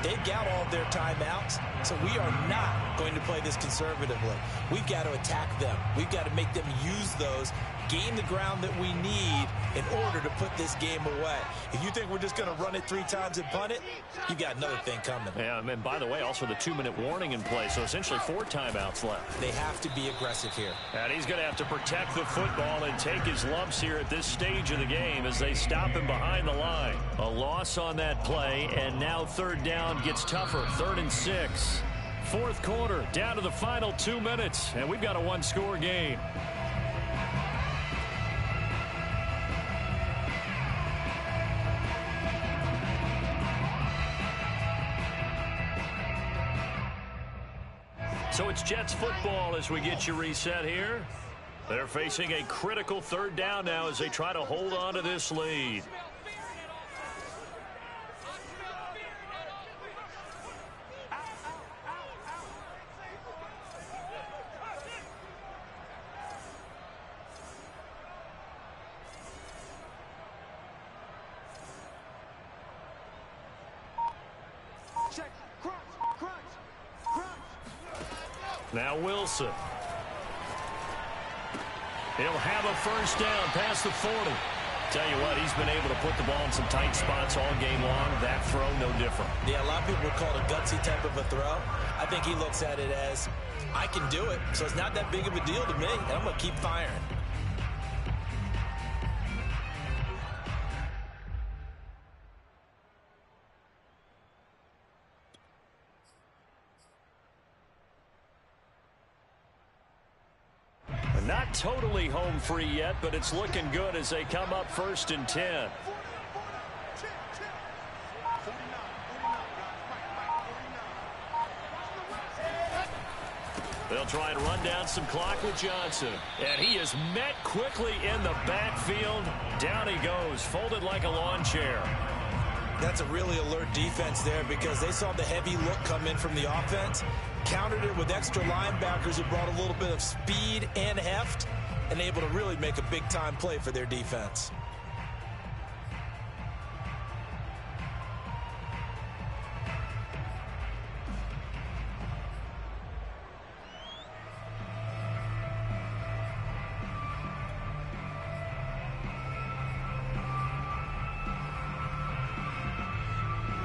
They've got all of their timeouts, so we are not going to play this conservatively. We've got to attack them. We've got to make them use those, gain the ground that we need in order to put this game away. If you think we're just going to run it 3 times and punt it, you've got another thing coming. Yeah, and by the way, also the 2-minute warning in play, so essentially 4 timeouts left. They have to be aggressive here. And he's going to have to protect the football and take his lumps here at this stage of the game as they stop him behind the line. A loss on that play, and now 3rd down gets tougher. 3rd and 6. 4th quarter, down to the final 2 minutes, and we've got a one-score game. So it's Jets football as we get you reset here. They're facing a critical 3rd down now as they try to hold on to this lead. Now Wilson. He'll have a first down past the 40. Tell you what, he's been able to put the ball in some tight spots all game long. That throw, no different. Yeah, a lot of people would call it a gutsy type of a throw. I think he looks at it as, I can do it, so it's not that big of a deal to me, and I'm going to keep firing. Not totally home free yet, but it's looking good as they come up 1st and 10. They'll try and run down some clock with Johnson. And he is met quickly in the backfield. Down he goes, folded like a lawn chair. That's a really alert defense there because they saw the heavy look come in from the offense, countered it with extra linebackers who brought a little bit of speed and heft, and able to really make a big-time play for their defense.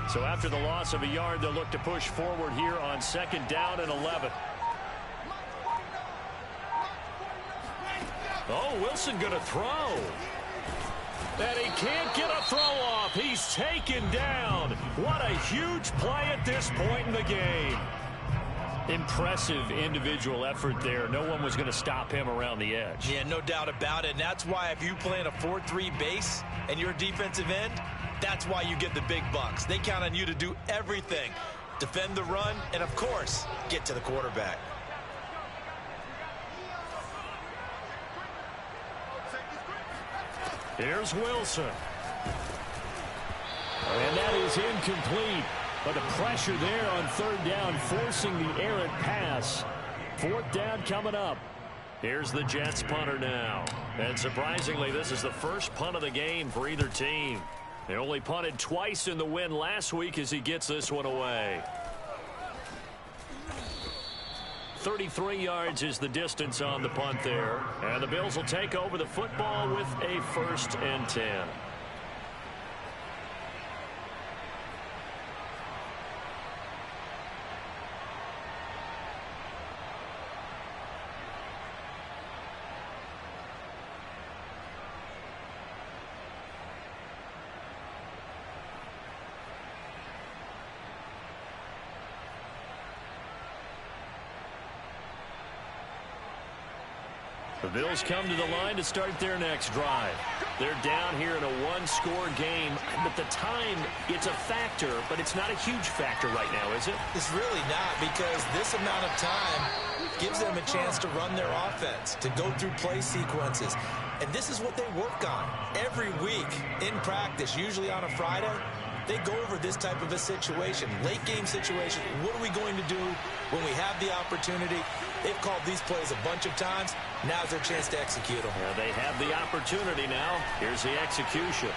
So after the loss of a yard, they'll look to push forward here on 2nd down and 11. Oh, Wilson going to throw. And he can't get a throw off. He's taken down. What a huge play at this point in the game. Impressive individual effort there. No one was going to stop him around the edge. Yeah, no doubt about it. And that's why if you play in a 4-3 base and you're a defensive end, that's why you get the big bucks. They count on you to do everything. Defend the run and, of course, get to the quarterback. Here's Wilson. And that is incomplete. But the pressure there on 3rd down, forcing the errant pass. 4th down coming up. Here's the Jets punter now. And surprisingly, this is the first punt of the game for either team. They only punted twice in the win last week as he gets this one away. 33 yards is the distance on the punt there. And the Bills will take over the football with a 1st and 10. The Bills come to the line to start their next drive. They're down here in a one-score game, but the time, it's a factor, but it's not a huge factor right now, is it? It's really not, because this amount of time gives them a chance to run their offense, to go through play sequences. And this is what they work on every week in practice, usually on a Friday. They go over this type of a situation, late game situation. What are we going to do when we have the opportunity? They've called these plays a bunch of times. Now's their chance to execute them. Yeah, they have the opportunity now. Here's the execution.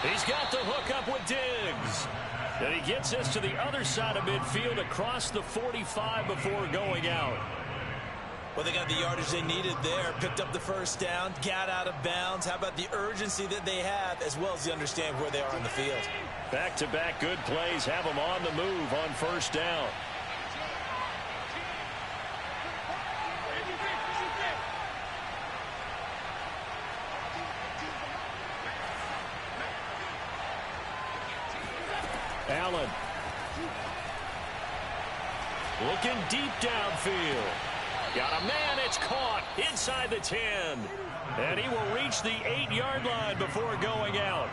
He's got the hook up with Diggs. And he gets us to the other side of midfield across the 45 before going out. Well, they got the yardage they needed there, picked up the 1st down, got out of bounds. How about the urgency that they have, as well as they understand where they are on the field? Back-to-back good plays have them on the move on 1st down. Allen. Looking deep downfield. Got a man, it's caught inside the 10. And he will reach the 8-yard line before going out.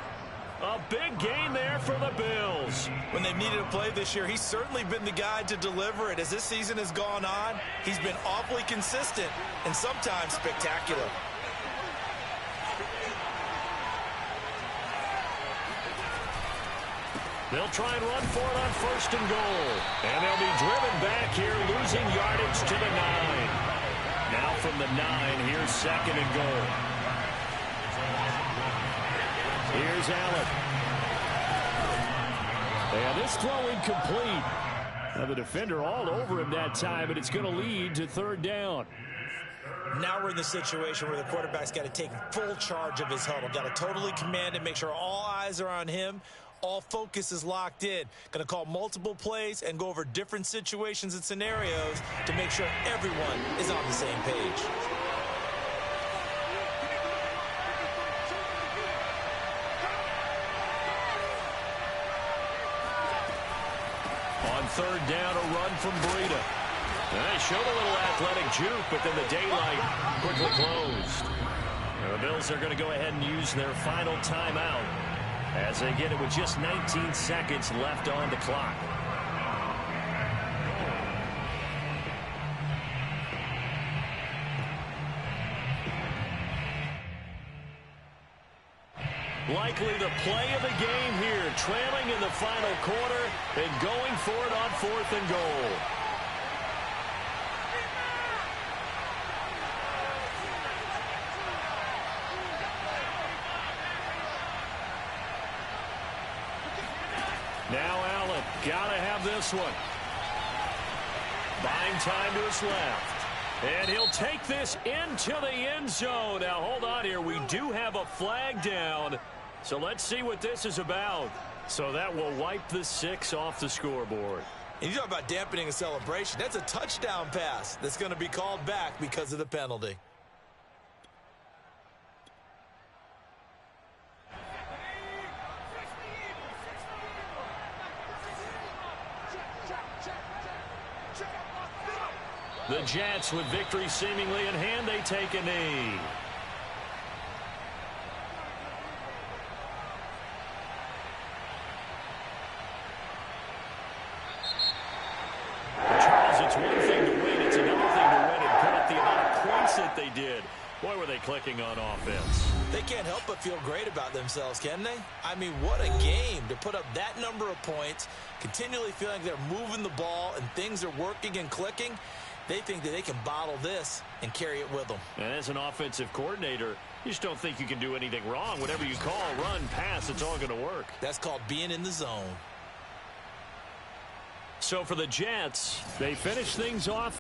A big gain there for the Bills. When they've needed a play this year, he's certainly been the guy to deliver it. As this season has gone on, he's been awfully consistent and sometimes spectacular. They'll try and run for it on 1st and goal. And they'll be driven back here, losing yardage to the 9. Now from the 9, here's 2nd and goal. Here's Allen. And this throw incomplete. Now the defender all over him that time, but it's going to lead to 3rd down. Now we're in the situation where the quarterback's got to take full charge of his huddle. Got to totally command it, make sure all eyes are on him. All focus is locked in. Going to call multiple plays and go over different situations and scenarios to make sure everyone is on the same page. On third down, a run from Breida. They showed a little athletic juke, but then the daylight quickly closed. And the Bills are going to go ahead and use their final timeout as they get it with just 19 seconds left on the clock. Likely the play of the game here, trailing in the final quarter and going for it on 4th and goal. Now Allen, gotta have this one. Buying time to his left. And he'll take this into the end zone. Now hold on here, we do have a flag down. So let's see what this is about. So that will wipe the 6 off the scoreboard. And you talk about dampening a celebration. That's a touchdown pass that's going to be called back because of the penalty. The Jets, with victory seemingly in hand, they take a knee. Charles, it's one thing to win. It's another thing to win and put up the amount of points that they did. Boy, were they clicking on offense. They can't help but feel great about themselves, can they? I mean, what a game to put up that number of points, continually feeling they're moving the ball and things are working and clicking. They think that they can bottle this and carry it with them. And as an offensive coordinator, you just don't think you can do anything wrong. Whatever you call, run, pass, it's all going to work. That's called being in the zone. So for the Jets, they finish things off